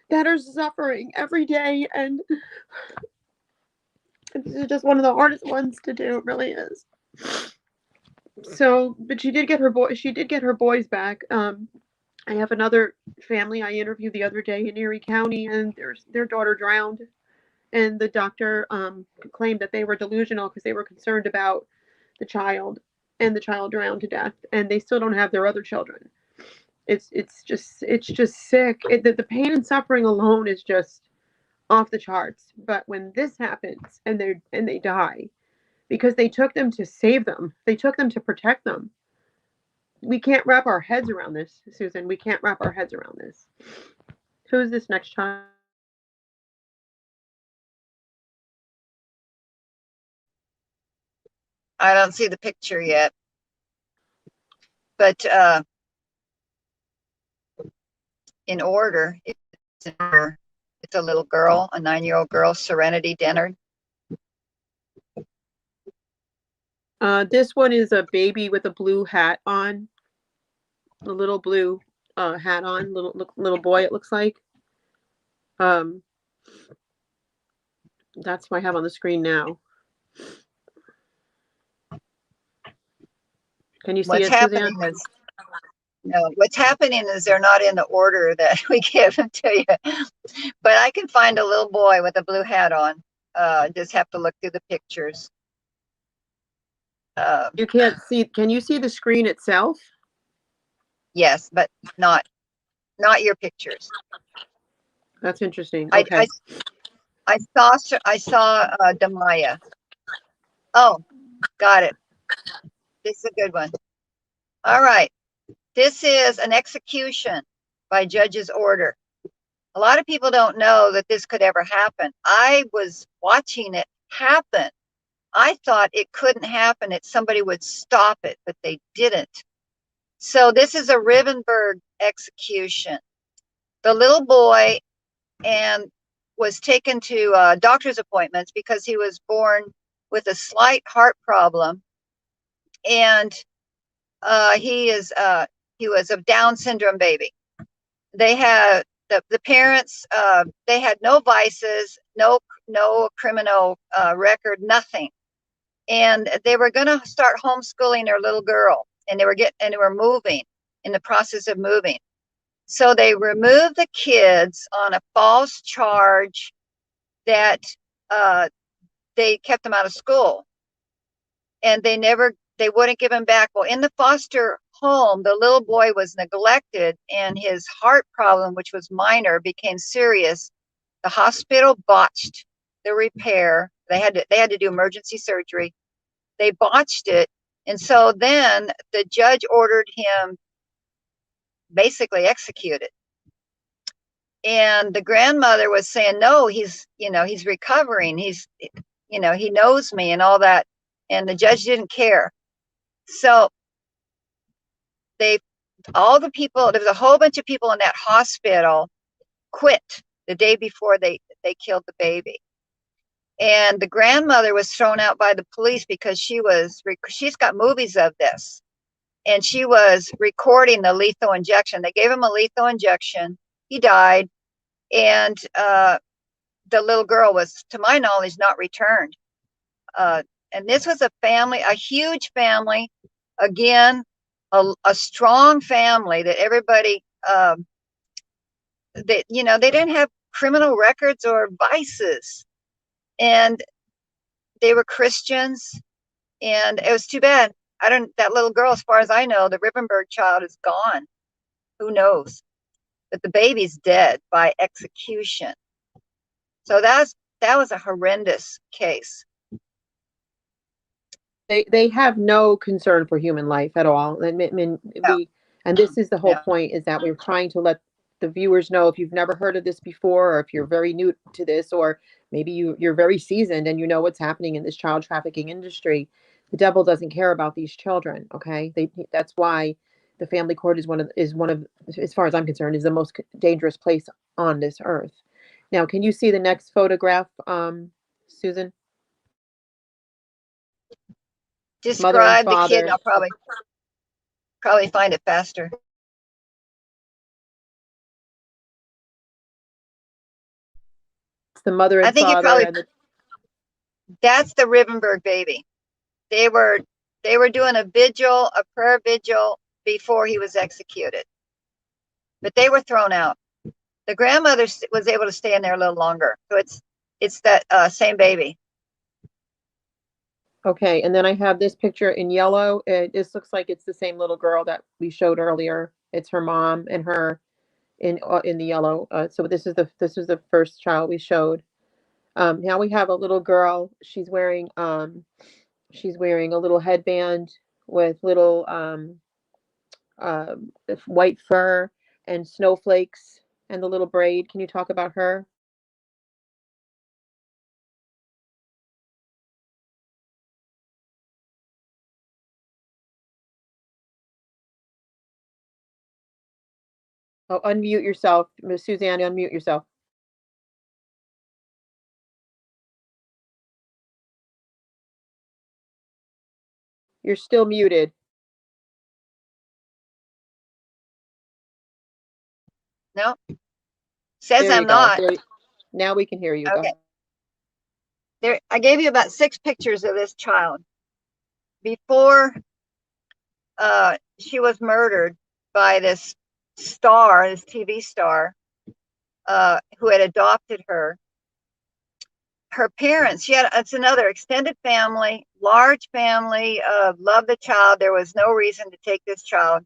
Speaker 3: that are suffering every day, and this is just one of the hardest ones to do. It really is. So, but she did get her boys back. I have another family I interviewed the other day in Erie County, and their daughter drowned. And the doctor claimed that they were delusional because they were concerned about the child, and the child drowned to death, and they still don't have their other children. It's just sick. The pain and suffering alone is just off the charts. But when this happens and they die because they took them to save them, they took them to protect them. We can't wrap our heads around this, Susan. We can't wrap our heads around this. Who is this next child?
Speaker 2: I don't see the picture yet, but in order, it's a little girl, a 9-year-old girl, Serenity Dennard.
Speaker 3: This one is a baby with a blue hat on, a little blue hat on, little boy. It looks like. That's what I have on the screen now. Can you see it, Suzanne?
Speaker 2: What's happening is they're not in the order that we give them to you. But I can find a little boy with a blue hat on. Just have to look through the pictures.
Speaker 3: You can't see. Can you see the screen itself?
Speaker 2: Yes, but not your pictures.
Speaker 3: That's interesting. Okay.
Speaker 2: I saw Demaya. Oh, got it. This is a good one. All right. This is an execution by judge's order. A lot of people don't know that this could ever happen. I was watching it happen. I thought it couldn't happen, that somebody would stop it, but they didn't. So this is a Rivenburg execution. The little boy was taken to doctor's appointments because he was born with a slight heart problem, and he was a Down syndrome baby. They had the parents. They had no vices, no criminal record, nothing, and they were going to start homeschooling their little girl, and they were moving, in the process of moving. So they removed the kids on a false charge that they kept him out of school, and they wouldn't give him back. Well, in the foster home, the little boy was neglected, and his heart problem, which was minor, became serious. The hospital botched the repair. They had to do emergency surgery. They botched it, and so then the judge ordered him basically executed. And the grandmother was saying, no, he's recovering. He knows me and all that. And the judge didn't care. So all the people, there was a whole bunch of people in that hospital quit the day before they killed the baby. And the grandmother was thrown out by the police because she's got movies of this. And she was recording the lethal injection. They gave him a lethal injection. He died. And the little girl was, to my knowledge, not returned. And this was a huge family, again, a strong family that everybody, they didn't have criminal records or vices. And they were Christians. And it was too bad. That little girl, as far as I know, the Rippenberg child is gone. Who knows? But the baby's dead by execution. So that was a horrendous case.
Speaker 3: They have no concern for human life at all. And this is the whole point, is that we're trying to let the viewers know, if you've never heard of this before, or if you're very new to this, or maybe you're very seasoned and you know what's happening in this child trafficking industry, the devil doesn't care about these children. Okay, that's why the family court is one of, as far as I'm concerned, is the most dangerous place on this earth. Now, can you see the next photograph, Susan?
Speaker 2: Describe the kid, and I'll probably find it faster.
Speaker 3: It's the mother and father.
Speaker 2: That's the Rippenberg baby. They were doing a prayer vigil before he was executed. But they were thrown out. The grandmother was able to stay in there a little longer. So it's that same baby.
Speaker 3: Okay, and then I have this picture in yellow. This looks like it's the same little girl that we showed earlier. It's her mom and her in the yellow. So this is the first child we showed. Now we have a little girl. She's wearing a little headband with little white fur and snowflakes and the little braid. Can you talk about her? Oh, unmute yourself, Miss Suzanne. Unmute yourself. You're still muted.
Speaker 2: No, says I'm not.
Speaker 3: Now we can hear you.
Speaker 2: Okay. There, I gave you about 6 pictures of this child before she was murdered by this TV star, who had adopted her. Her parents, it's another extended family, large family, loved the child. There was no reason to take this child.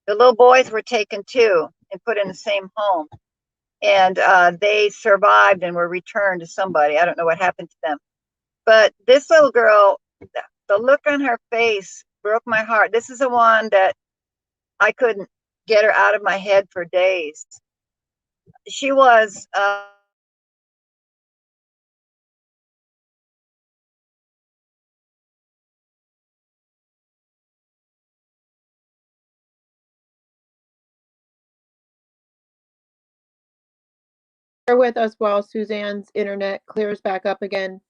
Speaker 2: The little boys were taken too and put in the same home. And they survived and were returned to somebody. I don't know what happened to them. But this little girl, the look on her face broke my heart. This is the one that I couldn't get her out of my head for days. She was
Speaker 3: Bear with us while Suzanne's internet clears back up again.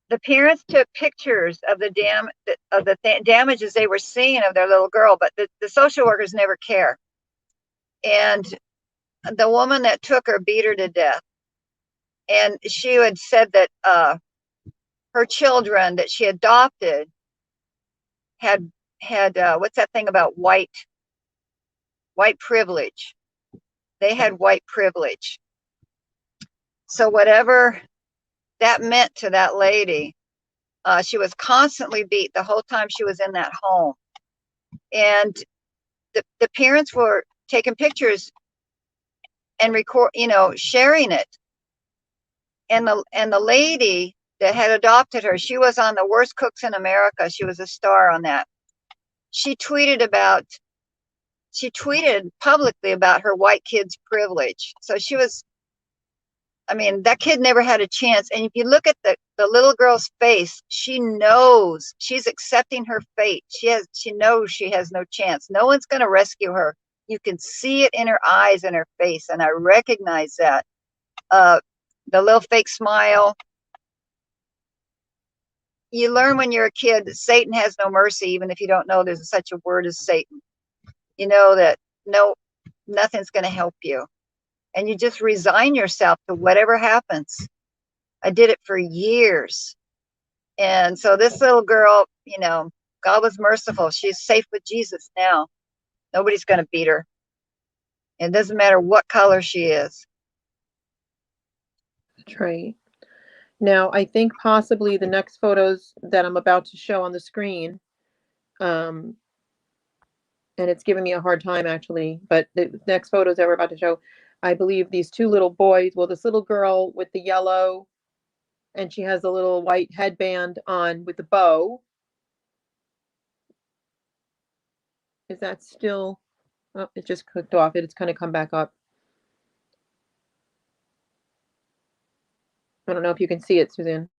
Speaker 2: The parents took pictures of the damages they were seeing of their little girl, but the social workers never care. And the woman that took her beat her to death. And she had said that her children that she adopted had what's that thing about white white privilege. They had white privilege. So whatever that meant to that lady, she was constantly beat the whole time she was in that home. And the parents were taking pictures and sharing it. And the lady that had adopted her, she was on the Worst Cooks in America. She was a star on that. She tweeted publicly about her white kid's privilege. So she was, that kid never had a chance. And if you look at the little girl's face, she knows she's accepting her fate. She knows she has no chance. No one's going to rescue her. You can see it in her eyes and her face. And I recognize that. The little fake smile. You learn when you're a kid that Satan has no mercy, even if you don't know there's such a word as Satan. You know that nothing's going to help you. And you just resign yourself to whatever happens. I did it for years. And so this little girl, God was merciful. She's safe with Jesus now. Nobody's going to beat her. It doesn't matter what color she is.
Speaker 3: That's right. Now, I think possibly the next photos that I'm about to show on the screen, and it's giving me a hard time actually, but the next photos that we're about to show, I believe these two little boys, well, this little girl with the yellow, and she has a little white headband on with the bow. Is that still, oh, it just clicked off. It's going to come back up. I don't know if you can see it, Suzanne.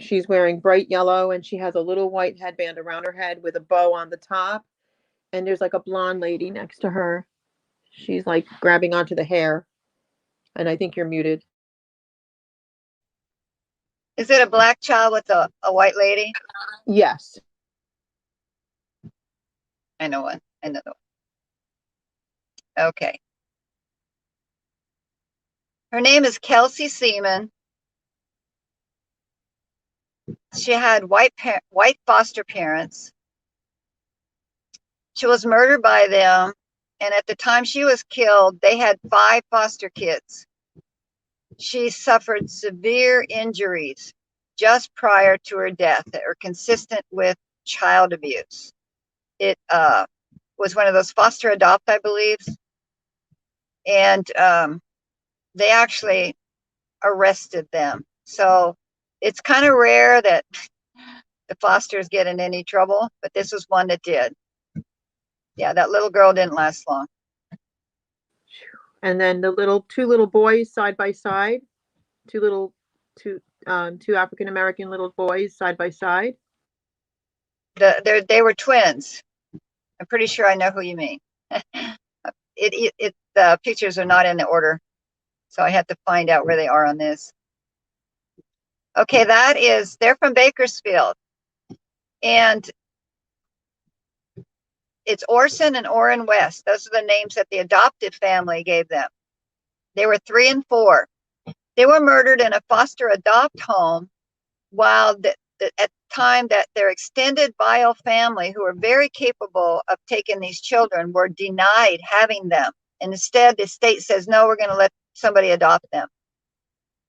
Speaker 3: She's wearing bright yellow and she has a little white headband around her head with a bow on the top. And there's like a blonde lady next to her. She's like grabbing onto the hair. And I think you're muted.
Speaker 2: Is it a black child with a white lady?
Speaker 3: Yes.
Speaker 2: I know one. Okay. Her name is Kelsey Seaman. She had white foster parents. She was murdered by them. And at the time she was killed, they had 5 foster kids. She suffered severe injuries just prior to her death that are consistent with child abuse. It was one of those foster adopt, I believe. And they actually arrested them. So it's kind of rare that the fosters get in any trouble, but this was one that did. Yeah, that little girl didn't last long.
Speaker 3: And then the two little boys side by side, two African American little boys side by side.
Speaker 2: They were twins. I'm pretty sure I know who you mean. The pictures are not in the order, so I have to find out where they are on this. Okay, they're from Bakersfield, and it's Orson and Orrin West. Those are the names that the adoptive family gave them. They were 3 and 4. They were murdered in a foster adopt home while at the time that their extended bio family, who were very capable of taking these children, were denied having them. And instead, the state says, no, we're going to let somebody adopt them.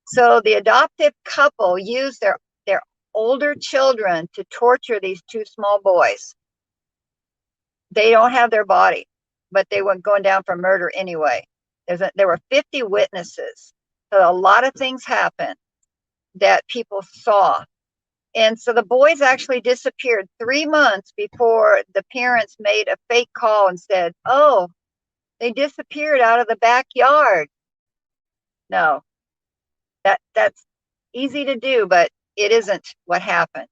Speaker 2: So the adoptive couple used their older children to torture these 2 small boys. They don't have their body, but they were going down for murder anyway. There were 50 witnesses. So a lot of things happened that people saw. And so the boys actually disappeared 3 months before the parents made a fake call and said, oh, they disappeared out of the backyard. No, that's easy to do, but it isn't what happened.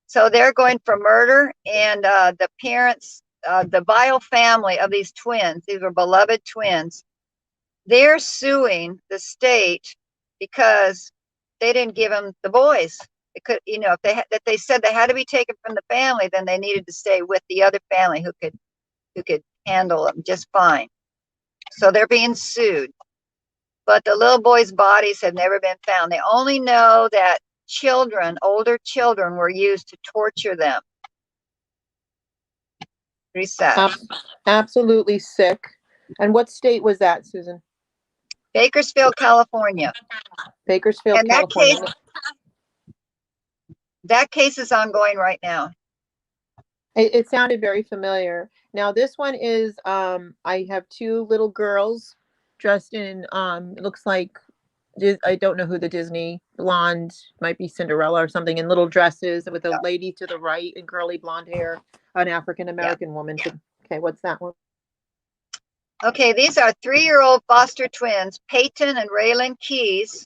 Speaker 2: So they're going for murder, and the parents, the bio family of these twins, these were beloved twins, they're suing the state because they didn't give them the boys. It could, if they said they had to be taken from the family, then they needed to stay with the other family who could handle them just fine. So they're being sued. But the little boys' bodies have never been found. They only know that children, older children, were used to torture them. Pretty sad.
Speaker 3: Absolutely sick. And what state was that, Susan?
Speaker 2: Bakersfield, California.
Speaker 3: Bakersfield,
Speaker 2: And
Speaker 3: California.
Speaker 2: that case is ongoing right now.
Speaker 3: It sounded very familiar. Now this one is, I have two little girls dressed in, it looks like, I don't know who the Disney blonde, might be Cinderella or something, in little dresses with a lady to the right and curly blonde hair, an African-American woman. Okay, what's that one?
Speaker 2: Okay, these are 3-year-old foster twins, Peyton and Raylan Keys,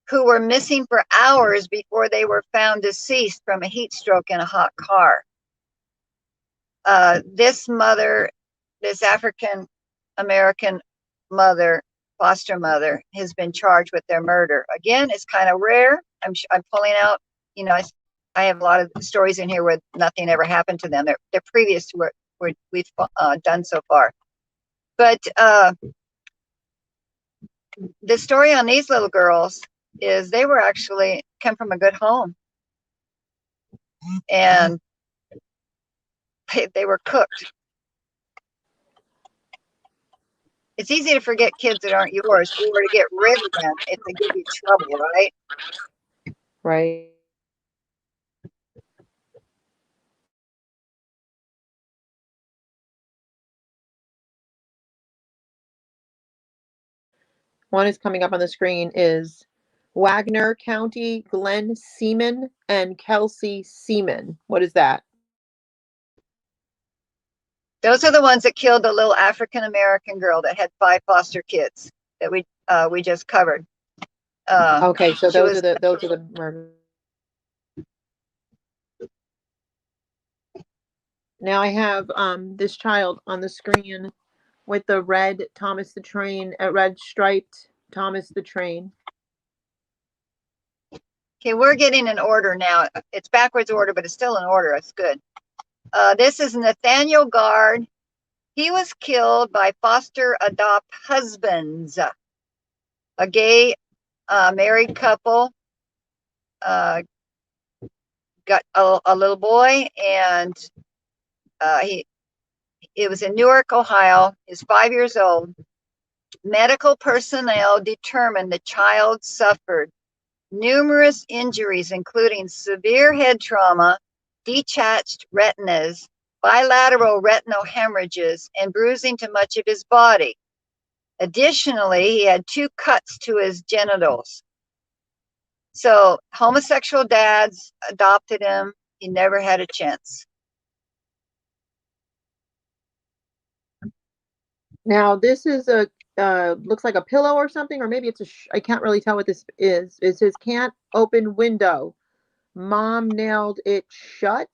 Speaker 2: who were missing for hours before they were found deceased from a heat stroke in a hot car. This mother, this African-American mother, foster mother, has been charged with their murder. Again, it's kind of rare. I'm pulling out, I have a lot of stories in here where nothing ever happened to them. They're previous to what we've done so far. But the story on these little girls is they were actually come from a good home. And they were cooked. It's easy to forget kids that aren't yours, or to get rid of them if they give you trouble, right?
Speaker 3: Right. One is coming up on the screen is Wagner County, Glenn Seaman and Kelsey Seaman. What is that?
Speaker 2: Those are the ones that killed the little African-American girl that had 5 foster kids that we just covered.
Speaker 3: Okay, so those are the murders. Now I have this child on the screen with the red Thomas the Train, red striped Thomas the Train.
Speaker 2: Okay, we're getting an order now. It's backwards order, but it's still an order. It's good. This is Nathaniel Guard. He was killed by foster adopt husbands. A gay married couple got a little boy, and it was in Newark, Ohio. He's 5 years old. Medical personnel determined the child suffered numerous injuries, including severe head trauma, detached retinas, bilateral retinal hemorrhages, and bruising to much of his body. Additionally, he had 2 cuts to his genitals. So homosexual dads adopted him. He never had a chance.
Speaker 3: Now this is a looks like a pillow or something, or maybe it's I can't really tell what this is. It says can't open window. Mom nailed it shut.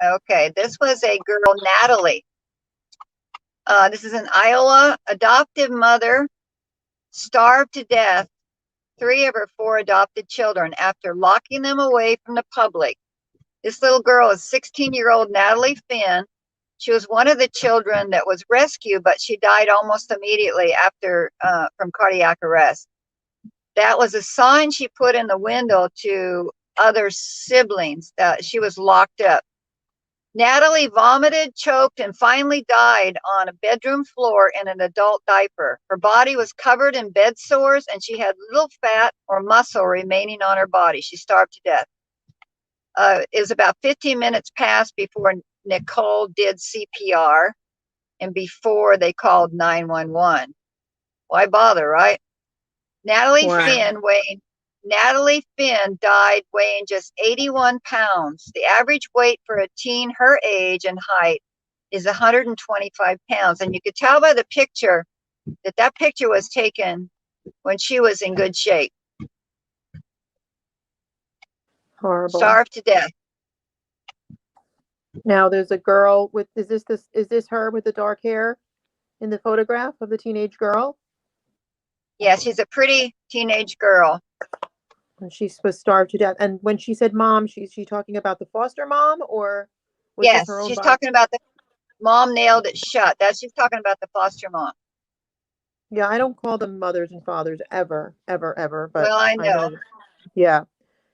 Speaker 2: Okay, this was a girl, Natalie. This is in Iowa. Adoptive mother starved to death 3 of her 4 adopted children after locking them away from the public. This little girl is 16-year-old Natalie Finn. She was one of the children that was rescued, but she died almost immediately after from cardiac arrest. That was a sign she put in the window to other siblings that she was locked up. Natalie vomited, choked, and finally died on a bedroom floor in an adult diaper. Her body was covered in bed sores, and she had little fat or muscle remaining on her body. She starved to death. It was about 15 minutes past before Nicole did CPR and before they called 911. Why bother, right? Natalie Finn died weighing just 81 pounds. The average weight for a teen her age and height is 125 pounds. And you could tell by the picture that picture was taken when she was in good shape.
Speaker 3: Horrible.
Speaker 2: Starved to death.
Speaker 3: Now there's a girl with, is this her with the dark hair in the photograph of the teenage girl?
Speaker 2: Yeah, she's a pretty teenage girl.
Speaker 3: And she was starved to death. And when she said mom, she talking about the foster mom, or was
Speaker 2: yes,
Speaker 3: this her own
Speaker 2: she's
Speaker 3: body?
Speaker 2: talking about the mom nailed it shut. She's talking about the foster mom.
Speaker 3: Yeah, I don't call them mothers and fathers ever. But
Speaker 2: well, I know.
Speaker 3: Yeah.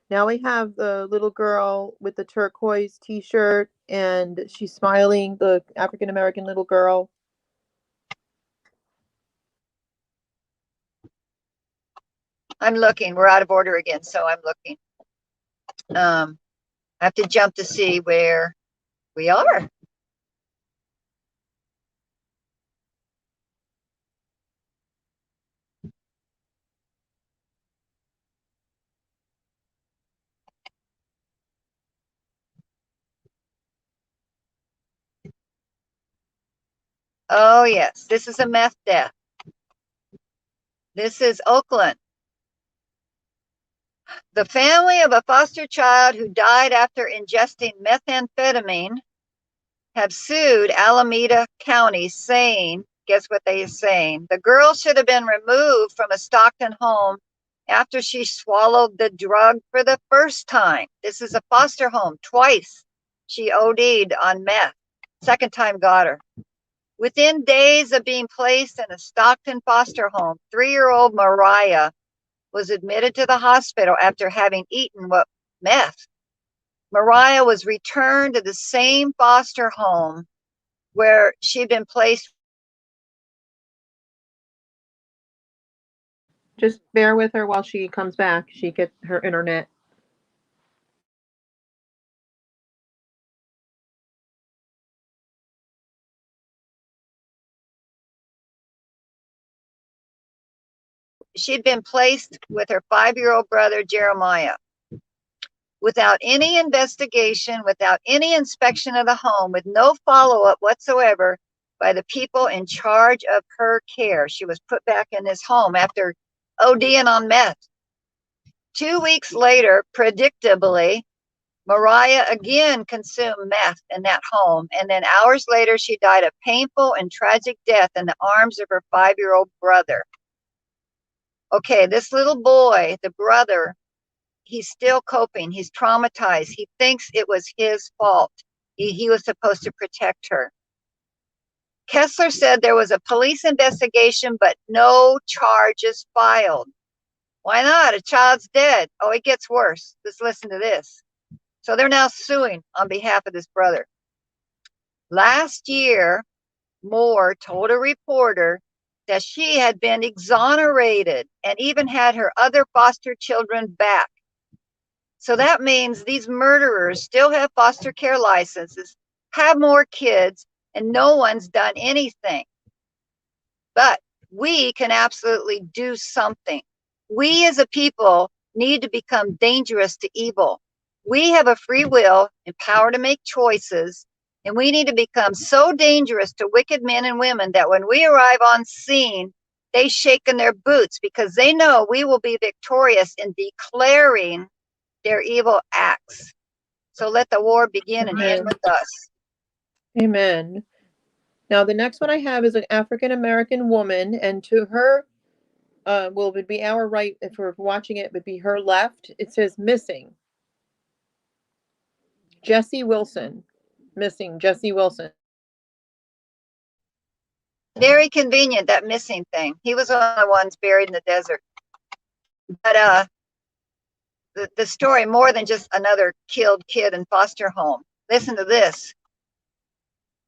Speaker 3: Now we have the little girl with the turquoise t-shirt and she's smiling, the African American little girl.
Speaker 2: I'm looking. We're out of order again, so I'm looking. I have to jump to see where we are. Oh, yes. This is a meth death. This is Oakland. The family of a foster child who died after ingesting methamphetamine have sued Alameda County saying, guess what they are saying? The girl should have been removed from a Stockton home after she swallowed the drug for the first time. This is a foster home. Twice she OD'd on meth. Second time got her. Within days of being placed in a Stockton foster home, 3-year-old Mariah was admitted to the hospital after having eaten what meth. Mariah was returned to the same foster home where she'd been placed.
Speaker 3: Just bear with her while she comes back. She gets her internet.
Speaker 2: She'd been placed with her 5-year-old brother, Jeremiah. Without any investigation, without any inspection of the home, with no follow-up whatsoever by the people in charge of her care. She was put back in this home after ODing on meth. 2 weeks later, predictably, Mariah again consumed meth in that home, and then hours later, she died a painful and tragic death in the arms of her 5-year-old brother. Okay, this little boy, the brother, he's still coping. He's traumatized. He thinks it was his fault. He was supposed to protect her. Kessler said there was a police investigation, but no charges filed. Why not? A child's dead. Oh, it gets worse. Just listen to this. So they're now suing on behalf of this brother. Last year, Moore told a reporter that she had been exonerated and even had her other foster children back. So that means these murderers still have foster care licenses, have more kids, and no one's done anything. But we can absolutely do something. We as a people need to become dangerous to evil. We have a free will and power to make choices, and we need to become so dangerous to wicked men and women that when we arrive on scene, they shake in their boots because they know we will be victorious in declaring their evil acts. So let the war begin and end with us.
Speaker 3: Amen. Now the next one I have is an African American woman, and to her, well, it would be our right if we're watching it. Would be her left. It says missing. Jesse Wilson, missing. Jesse Wilson.
Speaker 2: Very convenient, that missing thing. He was one of the ones buried in the desert. But the story, more than just another killed kid in foster home. Listen to this.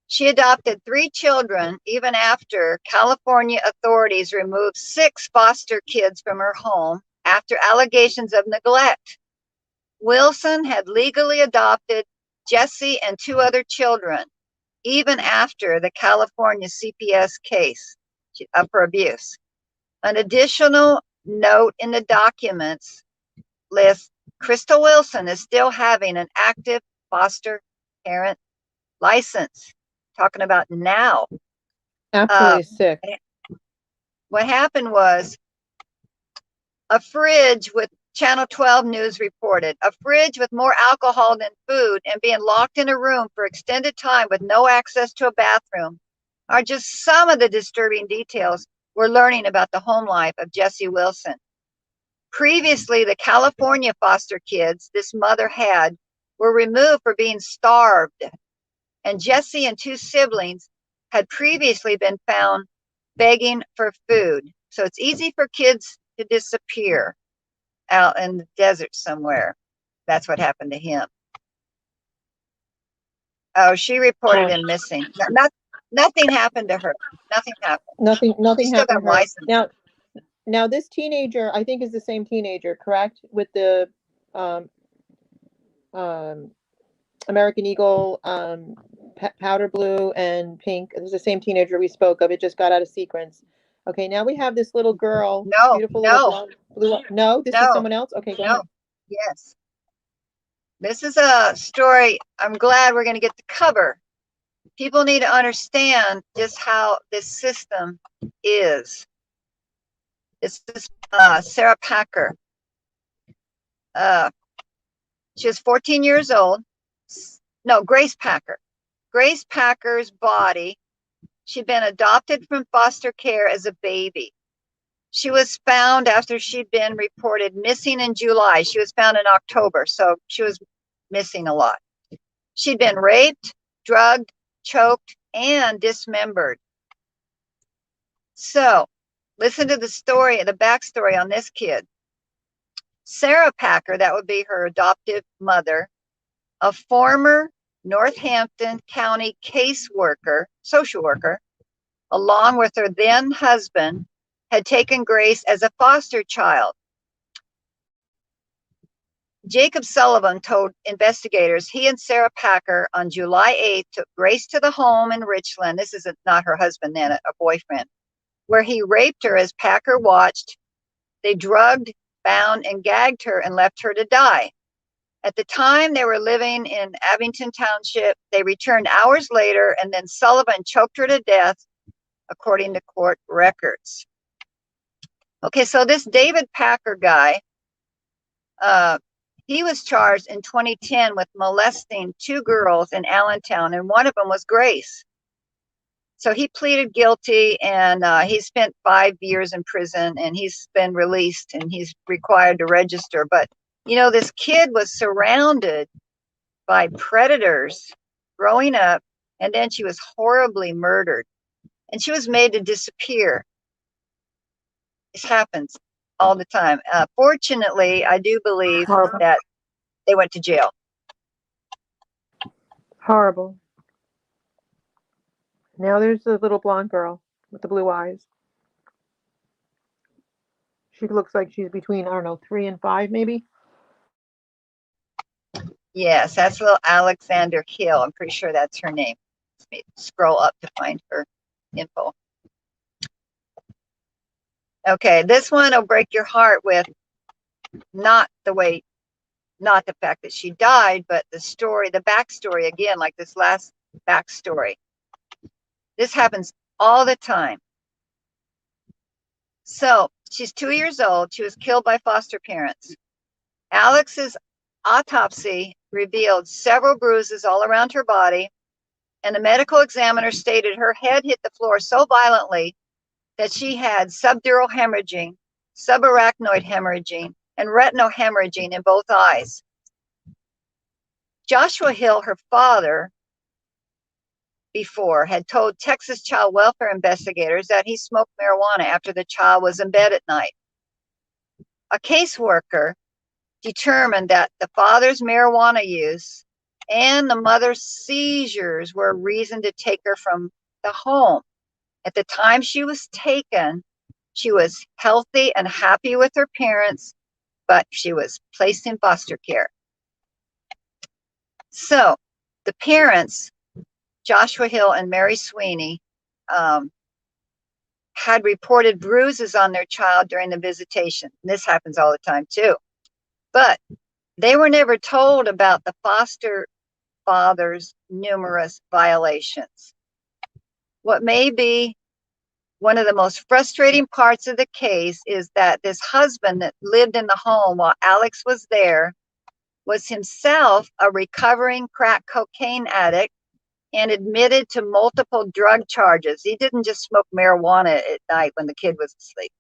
Speaker 2: She adopted 3 children even after California authorities removed 6 foster kids from her home after allegations of neglect. Wilson had legally adopted Jesse and 2 other children, even after the California CPS case for abuse. An additional note in the documents lists Crystal Wilson is still having an active foster parent license. Talking about now.
Speaker 3: Absolutely sick.
Speaker 2: What happened was a fridge with Channel 12 News reported, a fridge with more alcohol than food and being locked in a room for extended time with no access to a bathroom are just some of the disturbing details we're learning about the home life of Jesse Wilson. Previously, the California foster kids this mother had were removed for being starved, and Jesse and 2 siblings had previously been found begging for food. So it's easy for kids to disappear. out in the desert somewhere. That's what happened to him. Oh, she reported him missing. Nothing happened to her. Nothing happened.
Speaker 3: Nothing
Speaker 2: She still
Speaker 3: happened
Speaker 2: got
Speaker 3: to her.
Speaker 2: license.
Speaker 3: Now this teenager, I think, is the same teenager, correct? With the American Eagle, powder blue and pink. It's the same teenager we spoke of. It just got out of sequence. Okay, now we have this little girl, beautiful little blonde, blue. No, this is someone else. Okay, go ahead.
Speaker 2: Yes, this is a story. I'm glad we're going to get the cover. People need to understand just how this system is. This is Sarah Packer. She was 14 years old. No, Grace Packer. Grace Packer's body. She'd been adopted from foster care as a baby. She was found after she'd been reported missing in July. She was found in October, so she was missing a lot. She'd been raped, drugged, choked, and dismembered. So, listen to the story, the backstory on this kid. Sarah Packer, that would be her adoptive mother, a former Northampton County caseworker, social worker, along with her then husband, had taken Grace as a foster child. Jacob Sullivan told investigators he and Sarah Packer on July 8th took Grace to the home in Richland. This is not her husband then, a boyfriend, where he raped her as Packer watched. They drugged, bound, and gagged her and left her to die. At the time, they were living in Abington Township. They returned hours later, and then Sullivan choked her to death, according to court records. Okay, so this David Packer guy, he was charged in 2010 with molesting 2 girls in Allentown, and one of them was Grace. So he pleaded guilty, and he spent 5 years in prison, and he's been released, and he's required to register. But, you know, this kid was surrounded by predators growing up, and then she was horribly murdered, and she was made to disappear. This happens all the time. Fortunately, I do believe that they went to jail.
Speaker 3: Horrible. Now there's the little blonde girl with the blue eyes. She looks like she's between, I don't know, 3 and 5 maybe.
Speaker 2: Yes, that's little Alexander Hill. I'm pretty sure that's her name. Let me scroll up to find her info. Okay, this one will break your heart with not the fact that she died, but the story, the backstory again, like this last backstory. This happens all the time. So she's 2 years old. She was killed by foster parents. Alex's autopsy revealed several bruises all around her body, and the medical examiner stated her head hit the floor so violently that she had subdural hemorrhaging, subarachnoid hemorrhaging, and retinal hemorrhaging in both eyes. Joshua Hill, her father, before had told Texas child welfare investigators that he smoked marijuana after the child was in bed at night. A caseworker determined that the father's marijuana use and the mother's seizures were a reason to take her from the home. At the time she was taken, she was healthy and happy with her parents, but she was placed in foster care. So the parents, Joshua Hill and Mary Sweeney, had reported bruises on their child during the visitation. This happens all the time too. But they were never told about the foster father's numerous violations. What may be one of the most frustrating parts of the case is that this husband that lived in the home while Alex was there was himself a recovering crack cocaine addict and admitted to multiple drug charges. He didn't just smoke marijuana at night when the kid was asleep.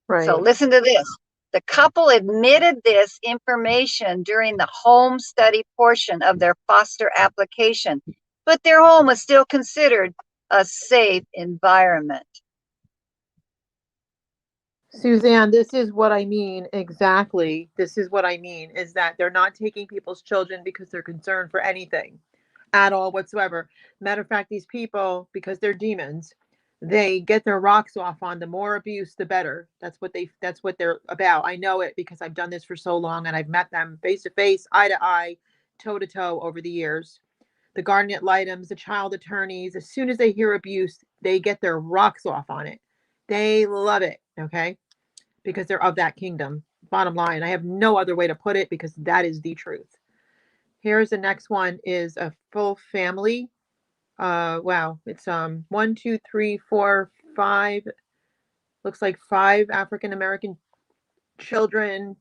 Speaker 2: Right. So listen to this. The couple admitted this information during the home study portion of their foster application, but their home was still considered a safe environment.
Speaker 3: Suzanne, this is what I mean exactly. This is what I mean is that they're not taking people's children because they're concerned for anything at all whatsoever. Matter of fact, these people, because they're demons, they get their rocks off on the more abuse, the better. That's what they're about. I know it because I've done this for so long and I've met them face to face, eye to eye, toe to toe over the years. The guardian ad litems, the child attorneys, as soon as they hear abuse, they get their rocks off on it. They love it, okay? Because they're of that kingdom. Bottom line, I have no other way to put it because that is the truth. Here's the next one is a full family. Wow, it's 1, 2, 3, 4, 5. Looks like 5 African American children,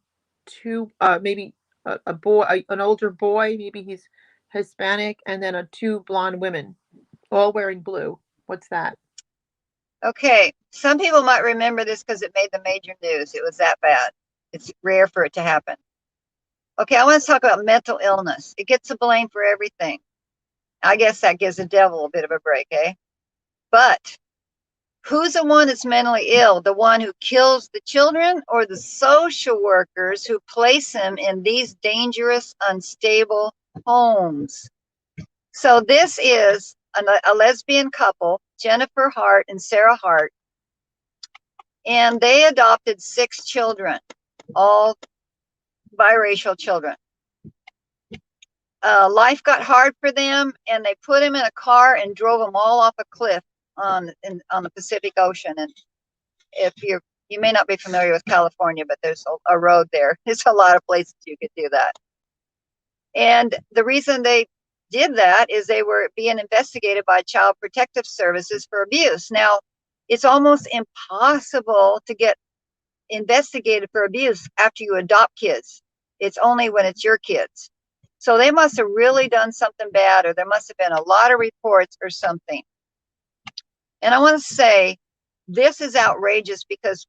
Speaker 3: 2 maybe a boy, an older boy, maybe he's Hispanic, and then 2 blonde women, all wearing blue. What's that?
Speaker 2: Okay, some people might remember this because it made the major news. It was that bad. It's rare for it to happen. Okay, I want to talk about mental illness. It gets the blame for everything. I guess that gives the devil a bit of a break, eh? But who's the one that's mentally ill? The one who kills the children or the social workers who place them in these dangerous, unstable homes? So this is a lesbian couple, Jennifer Hart and Sarah Hart, and they adopted 6 children, all biracial children. Life got hard for them, and they put them in a car and drove them all off a cliff on the Pacific Ocean. And if you may not be familiar with California, but there's a road there. There's a lot of places you could do that. And the reason they did that is they were being investigated by Child Protective Services for abuse. Now, it's almost impossible to get investigated for abuse after you adopt kids. It's only when it's your kids. So they must have really done something bad, or there must have been a lot of reports or something. And I want to say this is outrageous because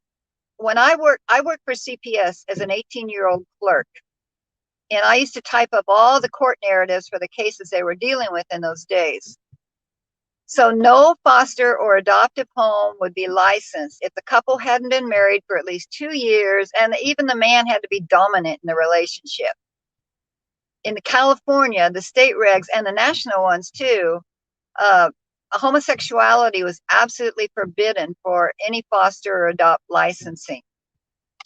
Speaker 2: when I worked for CPS as an 18-year-old clerk, and I used to type up all the court narratives for the cases they were dealing with in those days. So no foster or adoptive home would be licensed if the couple hadn't been married for at least 2 years, and even the man had to be dominant in the relationship. In California, the state regs and the national ones too, homosexuality was absolutely forbidden for any foster or adopt licensing.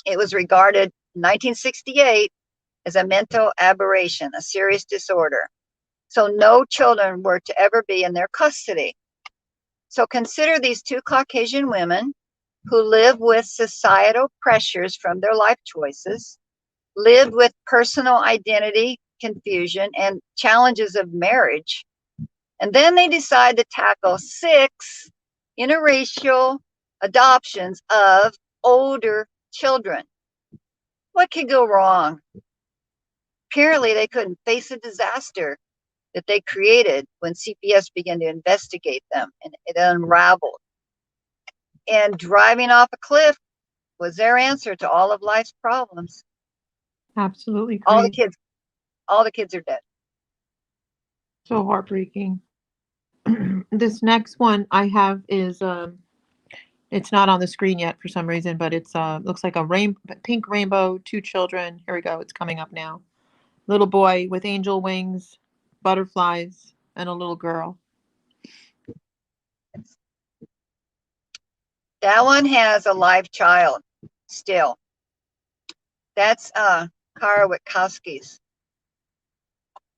Speaker 2: It was regarded in 1968 as a mental aberration, a serious disorder. So no children were to ever be in their custody. So consider these 2 Caucasian women who live with societal pressures from their life choices, lived with personal identity confusion and challenges of marriage. And then they decide to tackle 6 interracial adoptions of older children. What could go wrong? Apparently, they couldn't face a disaster that they created when CPS began to investigate them, and it unraveled. And driving off a cliff was their answer to all of life's problems.
Speaker 3: Absolutely crazy.
Speaker 2: All the kids are dead.
Speaker 3: So heartbreaking. This next one I have is it's not on the screen yet for some reason, but it's looks like a pink rainbow, 2 children. Here we go. It's coming up now. Little boy with angel wings, butterflies, and a little girl.
Speaker 2: That one has a live child still. That's Kara Witkowski's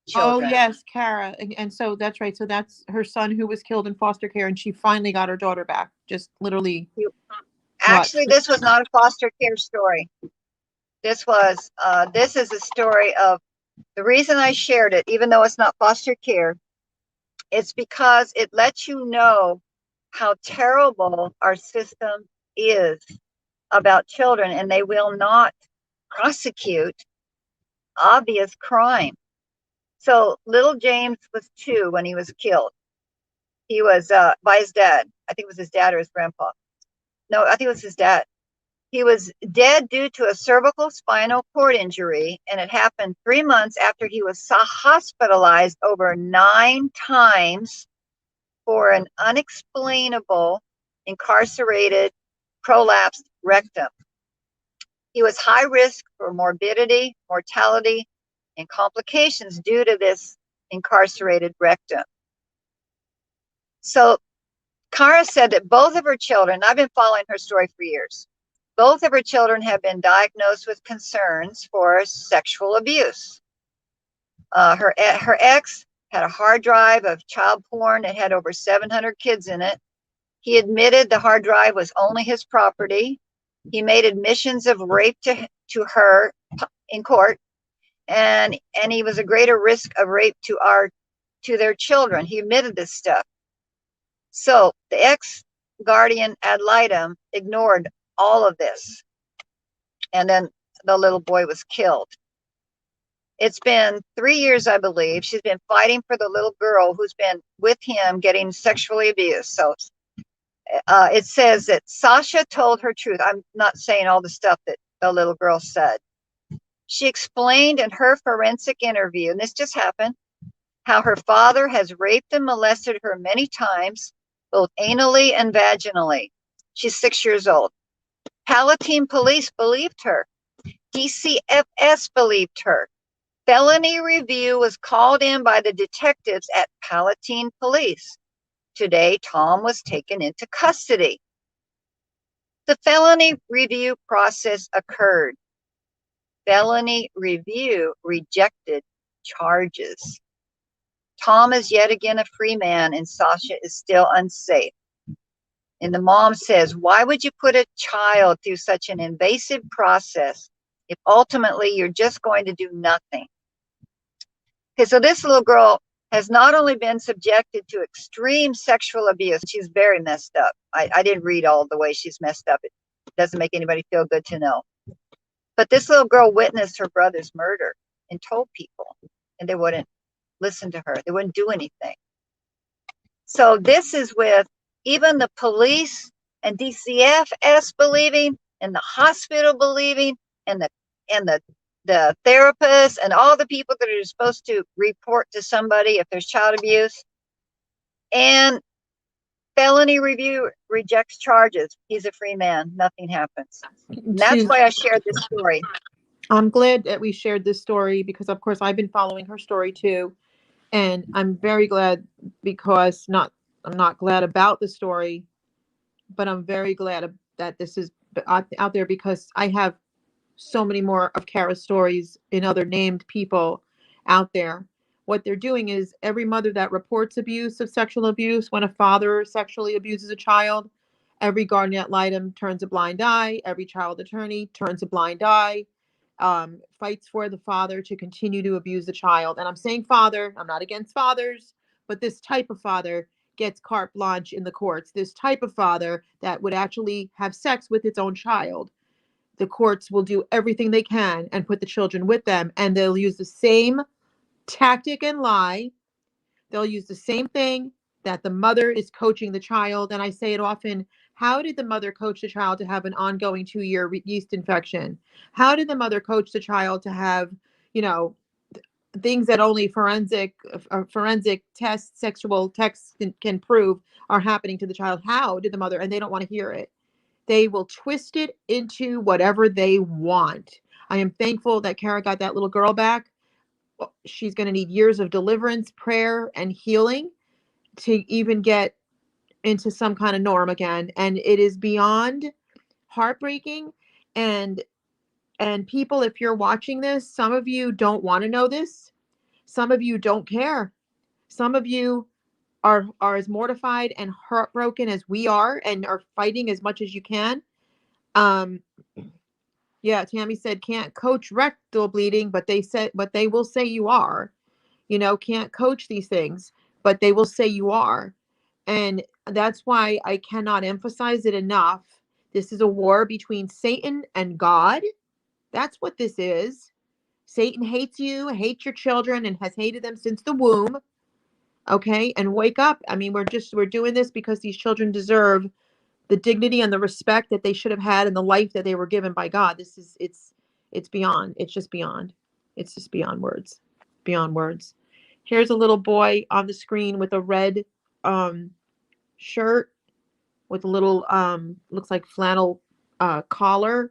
Speaker 2: children.
Speaker 3: Oh yes, Kara. And so that's right. So that's her son who was killed in foster care, and she finally got her daughter back. Just literally.
Speaker 2: Actually, this was not a foster care story. This is a story of, the reason I shared it, even though it's not foster care, it's because it lets you know how terrible our system is about children, and they will not prosecute obvious crime. So little James was 2 when he was killed. He was by his dad. I think it was his dad or his grandpa. No, I think it was his dad. He was dead due to a cervical spinal cord injury, and it happened 3 months after he was hospitalized over 9 times for an unexplainable incarcerated prolapsed rectum. He was high risk for morbidity, mortality, and complications due to this incarcerated rectum. So Kara said that both of her children, I've been following her story for years, both of her children have been diagnosed with concerns for sexual abuse. Her ex had a hard drive of child porn. It had over 700 kids in it. He admitted the hard drive was only his property. He made admissions of rape to her in court, and he was a greater risk of rape to their children. He admitted this stuff. So the ex-guardian ad litem ignored all of this, and then the little boy was killed. It's been 3 years, I believe. She's been fighting for the little girl who's been with him getting sexually abused. So it says that Sasha told her truth. I'm not saying all the stuff that the little girl said. She explained in her forensic interview, and this just happened, how her father has raped and molested her many times, both anally and vaginally. She's 6 years old. Palatine police believed her. DCFS believed her. Felony review was called in by the detectives at Palatine Police. Today, Tom was taken into custody. The felony review process occurred. Felony review rejected charges. Tom is yet again a free man, and Sasha is still unsafe. And the mom says, why would you put a child through such an invasive process if ultimately you're just going to do nothing? Okay, so this little girl has not only been subjected to extreme sexual abuse, she's very messed up. I didn't read all the way she's messed up. It doesn't make anybody feel good to know. But this little girl witnessed her brother's murder and told people, and they wouldn't listen to her. They wouldn't do anything. So this is with even the police and DCFS believing, and the hospital believing, and the therapists and all the people that are supposed to report to somebody if there's child abuse. And felony review rejects charges. He's a free man. Nothing happens. And that's why I shared this story.
Speaker 3: I'm glad that we shared this story because, of course, I've been following her story too. And I'm very glad because I'm not glad about the story, but I'm very glad that this is out there because I have so many more of Kara's stories in other named people out there. What they're doing is every mother that reports abuse of sexual abuse, when a father sexually abuses a child, every guardian ad litem turns a blind eye. Every child attorney turns a blind eye, fights for the father to continue to abuse the child. And I'm saying father, I'm not against fathers, but this type of father gets carte blanche in the courts. This type of father that would actually have sex with its own child. The courts will do everything they can and put the children with them, and they'll use the same tactic and lie. They'll use the same thing that the mother is coaching the child. And I say it often, how did the mother coach the child to have an ongoing 2-year yeast infection? How did the mother coach the child to have, things that only forensic tests, sexual tests can prove are happening to the child? How did the mother? And they don't want to hear it. They will twist it into whatever they want. I am thankful that Kara got that little girl back. She's going to need years of deliverance, prayer, and healing to even get into some kind of norm again. And it is beyond heartbreaking. And people, if you're watching this, some of you don't want to know this. Some of you don't care. Some of you are as mortified and heartbroken as we are and are fighting as much as you can. Yeah, Tammy said can't coach rectal bleeding, but they will say you are. Can't coach these things, but they will say you are. And that's why I cannot emphasize it enough. This is a war between Satan and God. That's what this is. Satan hates you, hates your children, and has hated them since the womb. Okay, and wake up. I mean, we're doing this because these children deserve the dignity and the respect that they should have had and the life that they were given by God. It's beyond. It's just beyond. It's just beyond words. Beyond words. Here's a little boy on the screen with a red shirt with a little looks like flannel collar.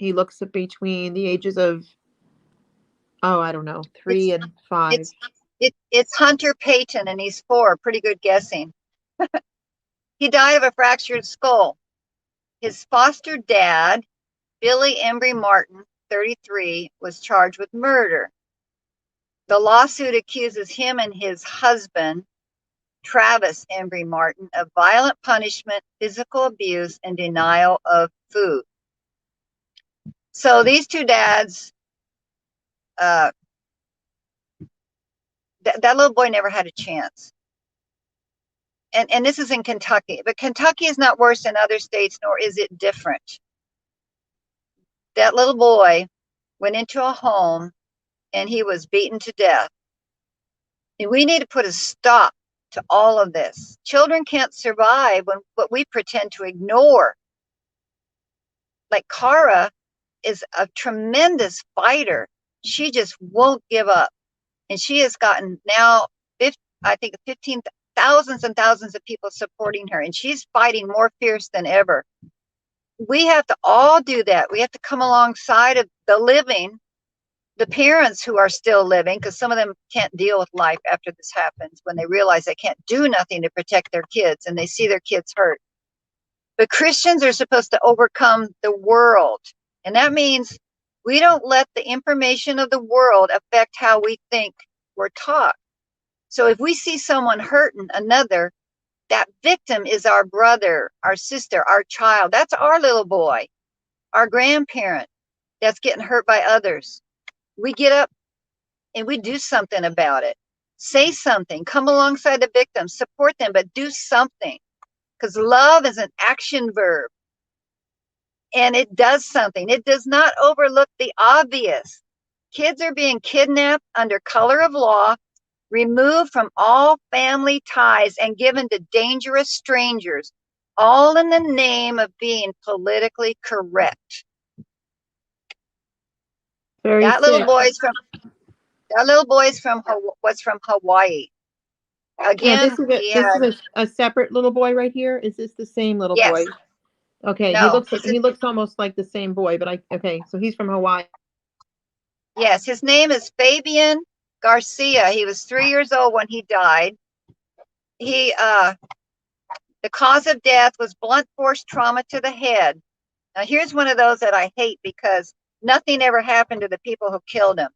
Speaker 3: he looks at between the ages of, oh, I don't know, 3
Speaker 2: It's
Speaker 3: and 5.
Speaker 2: it's Hunter Payton, and he's 4. Pretty good guessing. He died of a fractured skull. His foster dad, Billy Embry Martin, 33, was charged with murder. The lawsuit accuses him and his husband, Travis Embry Martin, of violent punishment, physical abuse, and denial of food. So these two dads, that little boy never had a chance. And this is in Kentucky, but Kentucky is not worse than other states, nor is it different. That little boy went into a home and he was beaten to death. And we need to put a stop to all of this. Children can't survive when what we pretend to ignore. Like Kara is a tremendous fighter. She just won't give up. And she has gotten now, I think, 15 thousands and thousands of people supporting her. And she's fighting more fierce than ever. We have to all do that. We have to come alongside of the living, the parents who are still living, because some of them can't deal with life after this happens, when they realize they can't do nothing to protect their kids and they see their kids hurt. But Christians are supposed to overcome the world. And that means we don't let the information of the world affect how we think we're taught. So if we see someone hurting another, that victim is our brother, our sister, our child. That's our little boy, our grandparent that's getting hurt by others. We get up and we do something about it. Say something, come alongside the victim, support them, but do something. Because love is an action verb. And it does something. It does not overlook the obvious. Kids are being kidnapped under color of law, removed from all family ties, and given to dangerous strangers, all in the name of being politically correct. That little boy's from was from Hawaii. Again,
Speaker 3: This is a separate little boy right here. Is this the same little boy? Okay,
Speaker 2: no,
Speaker 3: he looks almost like the same boy, but okay, so he's from Hawaii.
Speaker 2: Yes, his name is Fabian Garcia. He was 3 years old when he died. The cause of death was blunt force trauma to the head. Now here's one of those that I hate, because nothing ever happened to the people who killed him.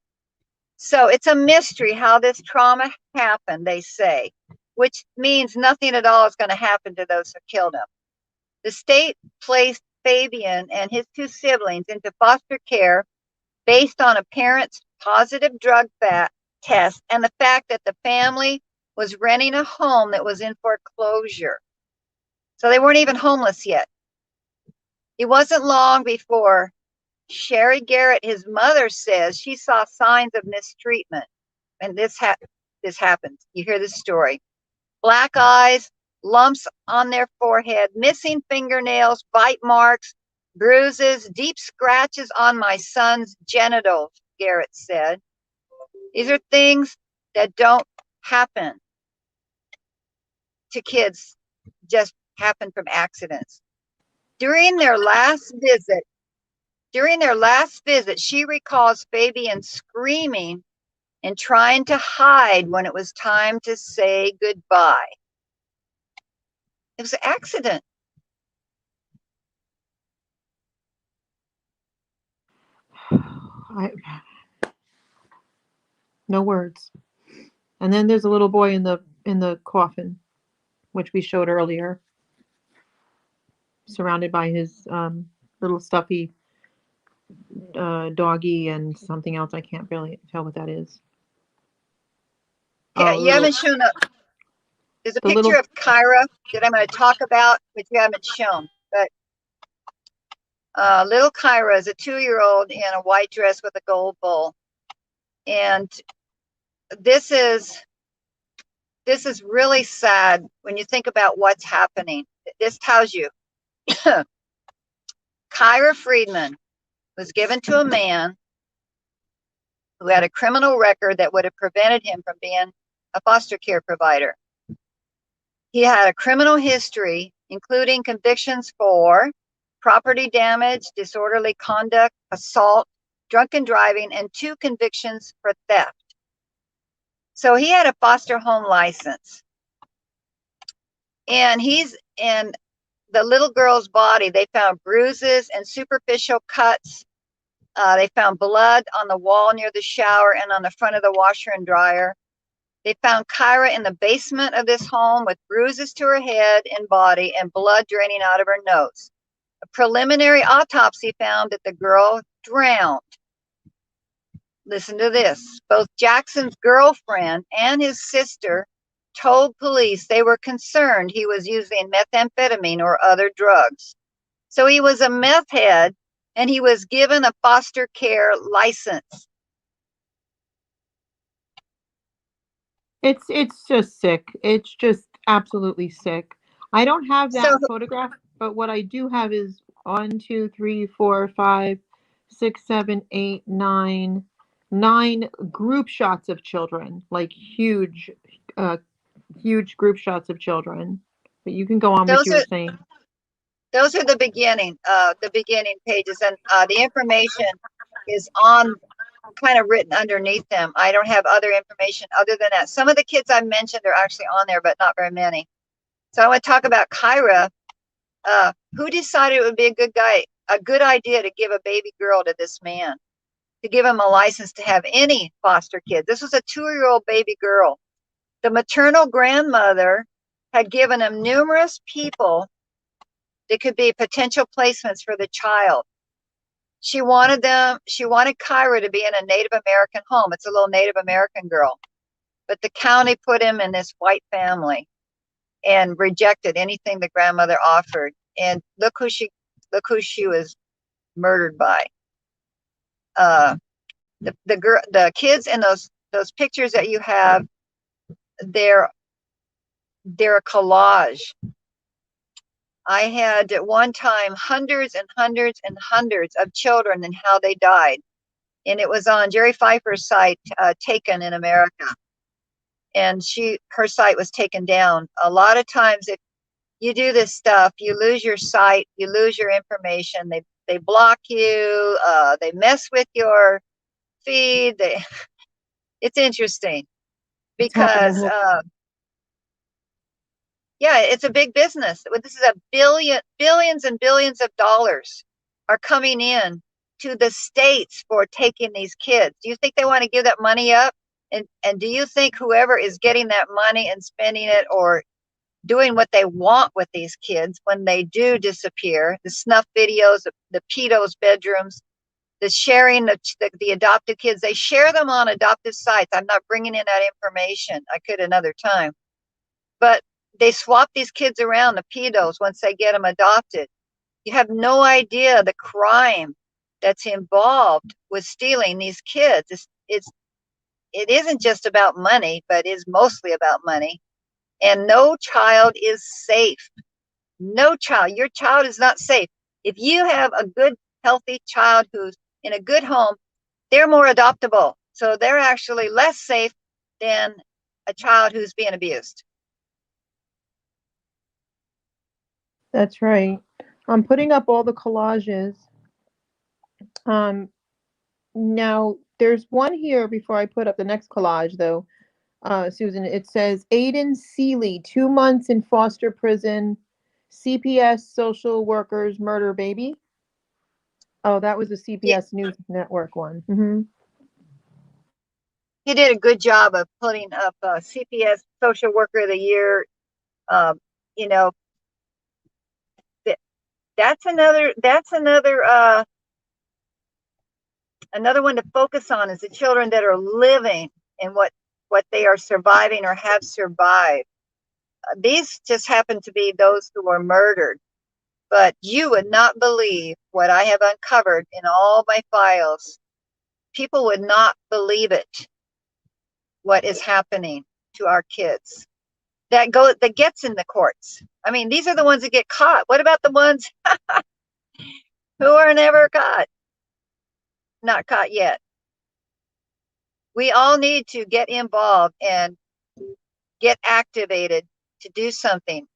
Speaker 2: So it's a mystery how this trauma happened, they say, which means nothing at all is going to happen to those who killed him. The state placed Fabian and his 2 siblings into foster care based on a parent's positive drug test and the fact that the family was renting a home that was in foreclosure. So they weren't even homeless yet. It wasn't long before Sherry Garrett, his mother, says she saw signs of mistreatment. And this happens. You hear this story. Black eyes, lumps on their forehead, missing fingernails, bite marks, bruises, deep scratches on my son's genitals, Garrett said. These are things that don't happen to kids, just happen from accidents. During their last visit, she recalls Fabian screaming and trying to hide when it was time to say goodbye. It was an accident.
Speaker 3: No words. And then there's a little boy in the coffin, which we showed earlier, surrounded by his little stuffy doggy and something else. I can't really tell what that is.
Speaker 2: Yeah, you haven't shown up. There's a picture of Kyra that I'm going to talk about, which you haven't shown. But little Kyra is a 2-year-old in a white dress with a gold bowl. And this is really sad when you think about what's happening. This tells you Kyra Friedman was given to a man who had a criminal record that would have prevented him from being a foster care provider. He had a criminal history, including convictions for property damage, disorderly conduct, assault, drunken driving, and 2 convictions for theft. So he had a foster home license. And he's in the little girl's body. They found bruises and superficial cuts. They found blood on the wall near the shower and on the front of the washer and dryer. They found Kyra in the basement of this home with bruises to her head and body and blood draining out of her nose. A preliminary autopsy found that the girl drowned. Listen to this. Both Jackson's girlfriend and his sister told police they were concerned he was using methamphetamine or other drugs. So he was a meth head, and he was given a foster care license.
Speaker 3: It's just sick. It's just absolutely sick. I don't have that photograph, but what I do have is 1, 2, 3, 4, 5, 6, 7, 8, 9, 9 group shots of children, like huge group shots of children. But you can go on what you were saying.
Speaker 2: Those are the beginning pages, and the information is on, kind of written underneath them. I don't have other information other than that. Some of the kids I mentioned are actually on there, but not very many. So I want to talk about Kyra. Who decided it would be a good idea to give a baby girl to this man, to give him a license to have any foster kids? This was a 2-year-old baby girl. The maternal grandmother had given him numerous people that could be potential placements for the child. She wanted Kyra to be in a Native American home. It's a little Native American girl. But the county put him in this white family and rejected anything the grandmother offered. And look who she was murdered by. The kids in those pictures that you have, they're a collage. I had at one time hundreds and hundreds and hundreds of children and how they died. And it was on Jerry Pfeiffer's site, Taken in America. And her site was taken down. A lot of times if you do this stuff, you lose your site, you lose your information. They block you, they mess with your feed. It's interesting because yeah, it's a big business. This is billions and billions of dollars are coming in to the states for taking these kids. Do you think they want to give that money up? And do you think whoever is getting that money and spending it or doing what they want with these kids when they do disappear, the snuff videos, the pedos' bedrooms, the sharing the adopted kids, they share them on adoptive sites. I'm not bringing in that information. I could another time. But they swap these kids around, the pedos, once they get them adopted. You have no idea the crime that's involved with stealing these kids. It isn't just about money, but is mostly about money. And no child is safe. No child. Your child is not safe. If you have a good, healthy child who's in a good home, they're more adoptable. So they're actually less safe than a child who's being abused.
Speaker 3: That's right. I'm putting up all the collages. Now, there's one here before I put up the next collage, though, Susan. It says, Aiden Seeley, 2 months in foster prison, CPS social workers murder baby. Oh, that was the CPS News Network one. Mm-hmm.
Speaker 2: He did a good job of putting up CPS Social Worker of the Year. You know, that's another one to focus on, is the children that are living and what they are surviving or have survived. These just happen to be those who were murdered, but you would not believe what I have uncovered in all my files. People would not believe it, what is happening to our kids that gets in the courts. I mean, these are the ones that get caught. What about the ones who are never caught? Not caught yet. We all need to get involved and get activated to do something.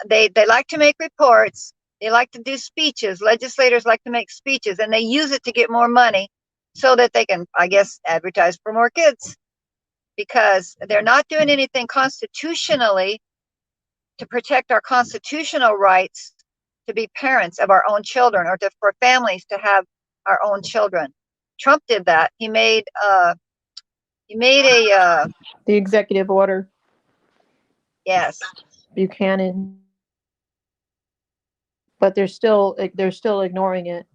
Speaker 2: They like to make reports. They like to do speeches. Legislators like to make speeches, and they use it to get more money so that they can, I guess, advertise for more kids, because they're not doing anything constitutionally to protect our constitutional rights to be parents of our own children, or for families to have our own children. Trump did that. He made a
Speaker 3: The executive order.
Speaker 2: yes.
Speaker 3: Buchanan, but they're still ignoring it.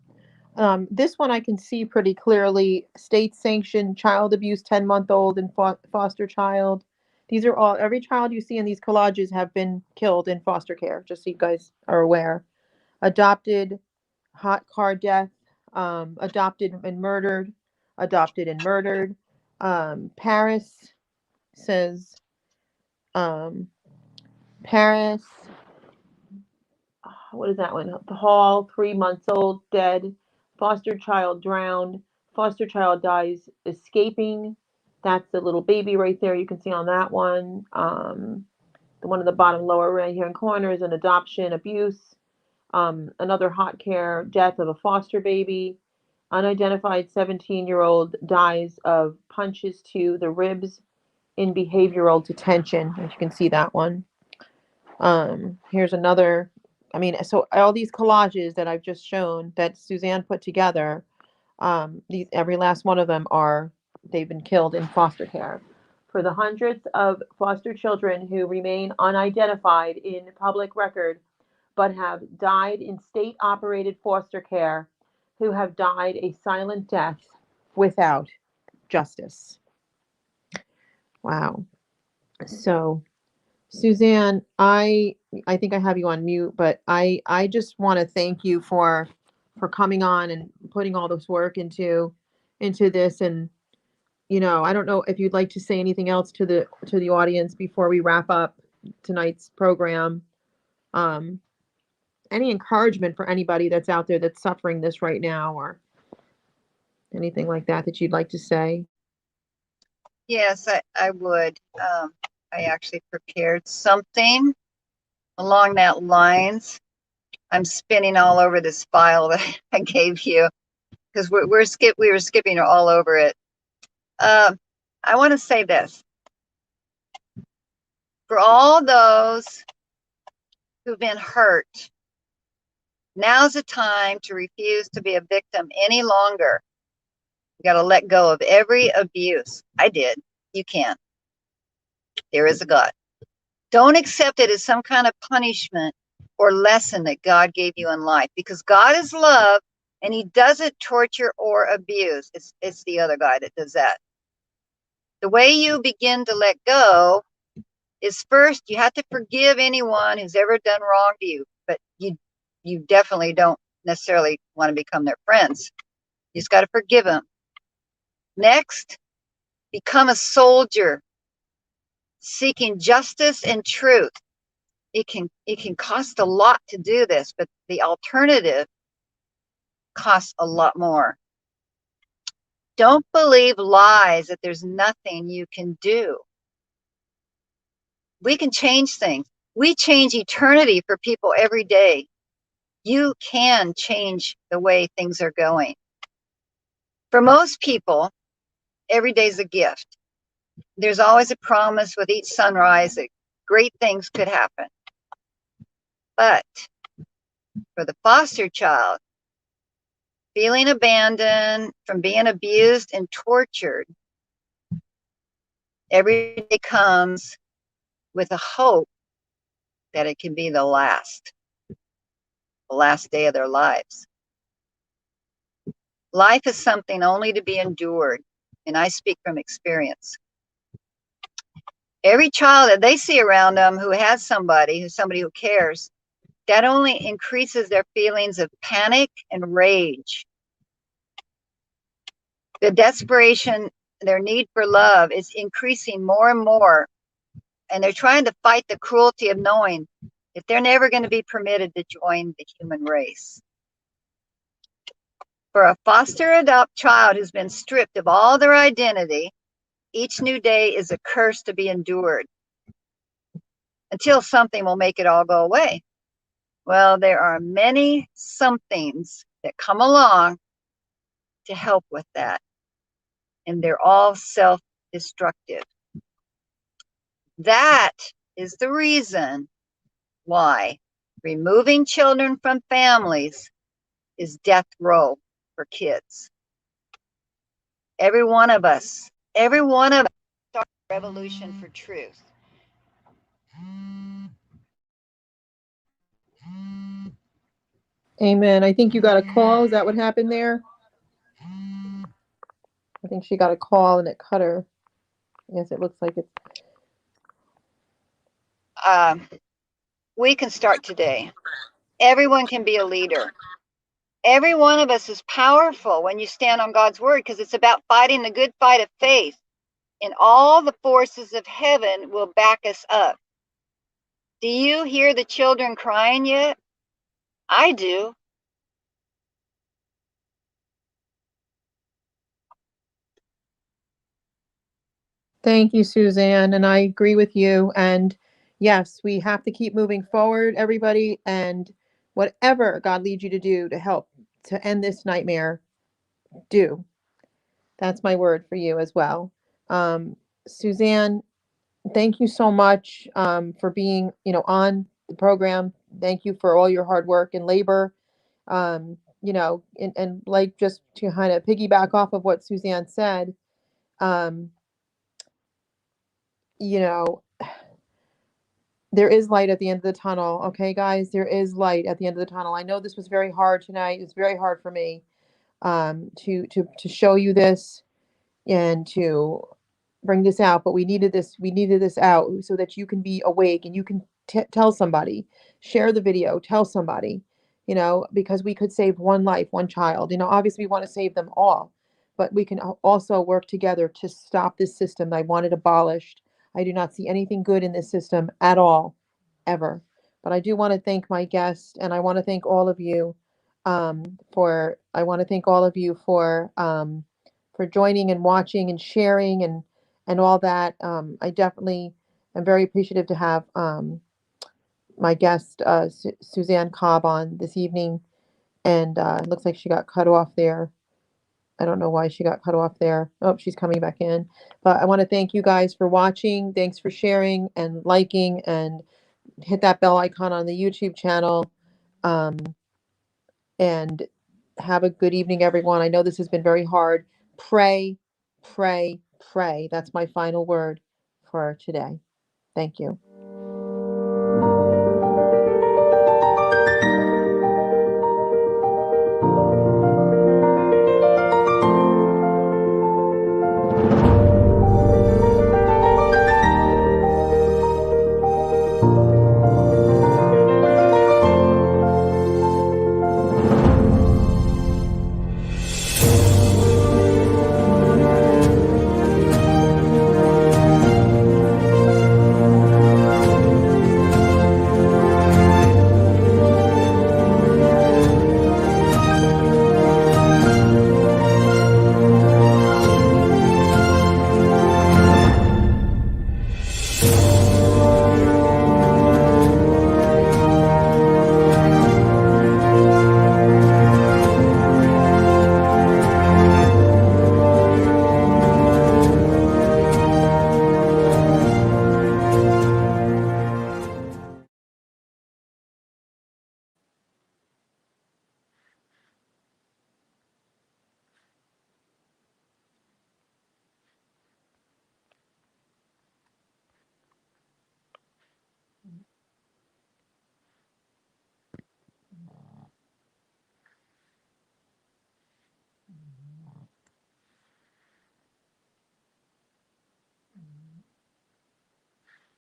Speaker 3: This one I can see pretty clearly. State-sanctioned child abuse, 10-month-old and foster child. These are all, every child you see in these collages have been killed in foster care, just so you guys are aware. Adopted, hot car death, adopted and murdered. Paris says, Paris, what is that one? The Hall, 3 months old, dead. Foster child drowned. Foster child dies escaping. That's the little baby right there. You can see on that one. The one in the bottom lower right here in corner is an adoption abuse. Another hot care death of a foster baby. Unidentified 17-year-old dies of punches to the ribs in behavioral detention. As you can see that one. Here's another. I mean, so all these collages that I've just shown that Suzanne put together, every last one of them they've been killed in foster care. For the hundreds of foster children who remain unidentified in public record, but have died in state-operated foster care, who have died a silent death without justice. Wow. So, Suzanne, I think I have you on mute, but I just want to thank you for coming on and putting all this work into this. And I don't know if you'd like to say anything else to the audience before we wrap up tonight's program. Any encouragement for anybody that's out there that's suffering this right now, or anything like that you'd like to say?
Speaker 2: Yes, I would. I actually prepared something along that lines. I'm spinning all over this file that I gave you, because we were skipping all over it. I want to say this. For all those who've been hurt, now's the time to refuse to be a victim any longer. You got to let go of every abuse. I did. You can. There is a God. Don't accept it as some kind of punishment or lesson that God gave you in life, because God is love and he doesn't torture or abuse. It's the other guy that does that. The way you begin to let go is, first, you have to forgive anyone who's ever done wrong to you, but you definitely don't necessarily want to become their friends. You just got to forgive them. Next, become a soldier seeking justice and truth. It can cost a lot to do this, but the alternative costs a lot more. Don't believe lies that there's nothing you can do. We can change things. We change eternity for people every day. You can change the way things are going. For most people, every day is a gift. There's always a promise with each sunrise that great things could happen. But for the foster child, feeling abandoned, from being abused and tortured, every day comes with a hope that it can be the last day of their lives. Life is something only to be endured, and I speak from experience. Every child that they see around them who has somebody who cares, that only increases their feelings of panic and rage. The desperation, their need for love is increasing more and more, and they're trying to fight the cruelty of knowing that they're never going to be permitted to join the human race. For a foster adopt child who's been stripped of all their identity, each new day is a curse to be endured until something will make it all go away. Well, there are many somethings that come along to help with that, and they're all self-destructive. That is the reason why removing children from families is death row for kids. Every one of us started a revolution for truth.
Speaker 3: Amen. I think you got a call. Is that what happened there? I think she got a call and it cut her. Yes, it looks like it's.
Speaker 2: We can start today. Everyone can be a leader. Every one of us is powerful when you stand on God's word, because it's about fighting the good fight of faith. And all the forces of heaven will back us up. Do you hear the children crying yet? I do.
Speaker 3: Thank you, Suzanne. And I agree with you. And yes, we have to keep moving forward, everybody. And whatever God leads you to do to help to end this nightmare, do. That's my word for you as well. Suzanne, thank you so much for being, on the program. Thank you for all your hard work and labor. And like, just to kind of piggyback off of what Suzanne said, um, you know, there is light at the end of the tunnel. Okay, guys, there is light at the end of the tunnel. I know this was very hard tonight. It's very hard for me to show you this and to bring this out, but we needed this out so that you can be awake and you can tell somebody, share the video, tell somebody, because we could save one life, one child. Obviously we want to save them all, but we can also work together to stop this system. I want it abolished. I do not see anything good in this system at all, ever. But I do want to thank my guest, and I want to thank all of you for joining and watching and sharing and all that. I definitely am very appreciative to have my guest, Suzanne Cobb, on this evening. And it looks like she got cut off there. I don't know why she got cut off there. Oh, she's coming back in. But I want to thank you guys for watching. Thanks for sharing and liking, and hit that bell icon on the YouTube channel. And have a good evening, everyone. I know this has been very hard. Pray, pray, pray. That's my final word for today. Thank you.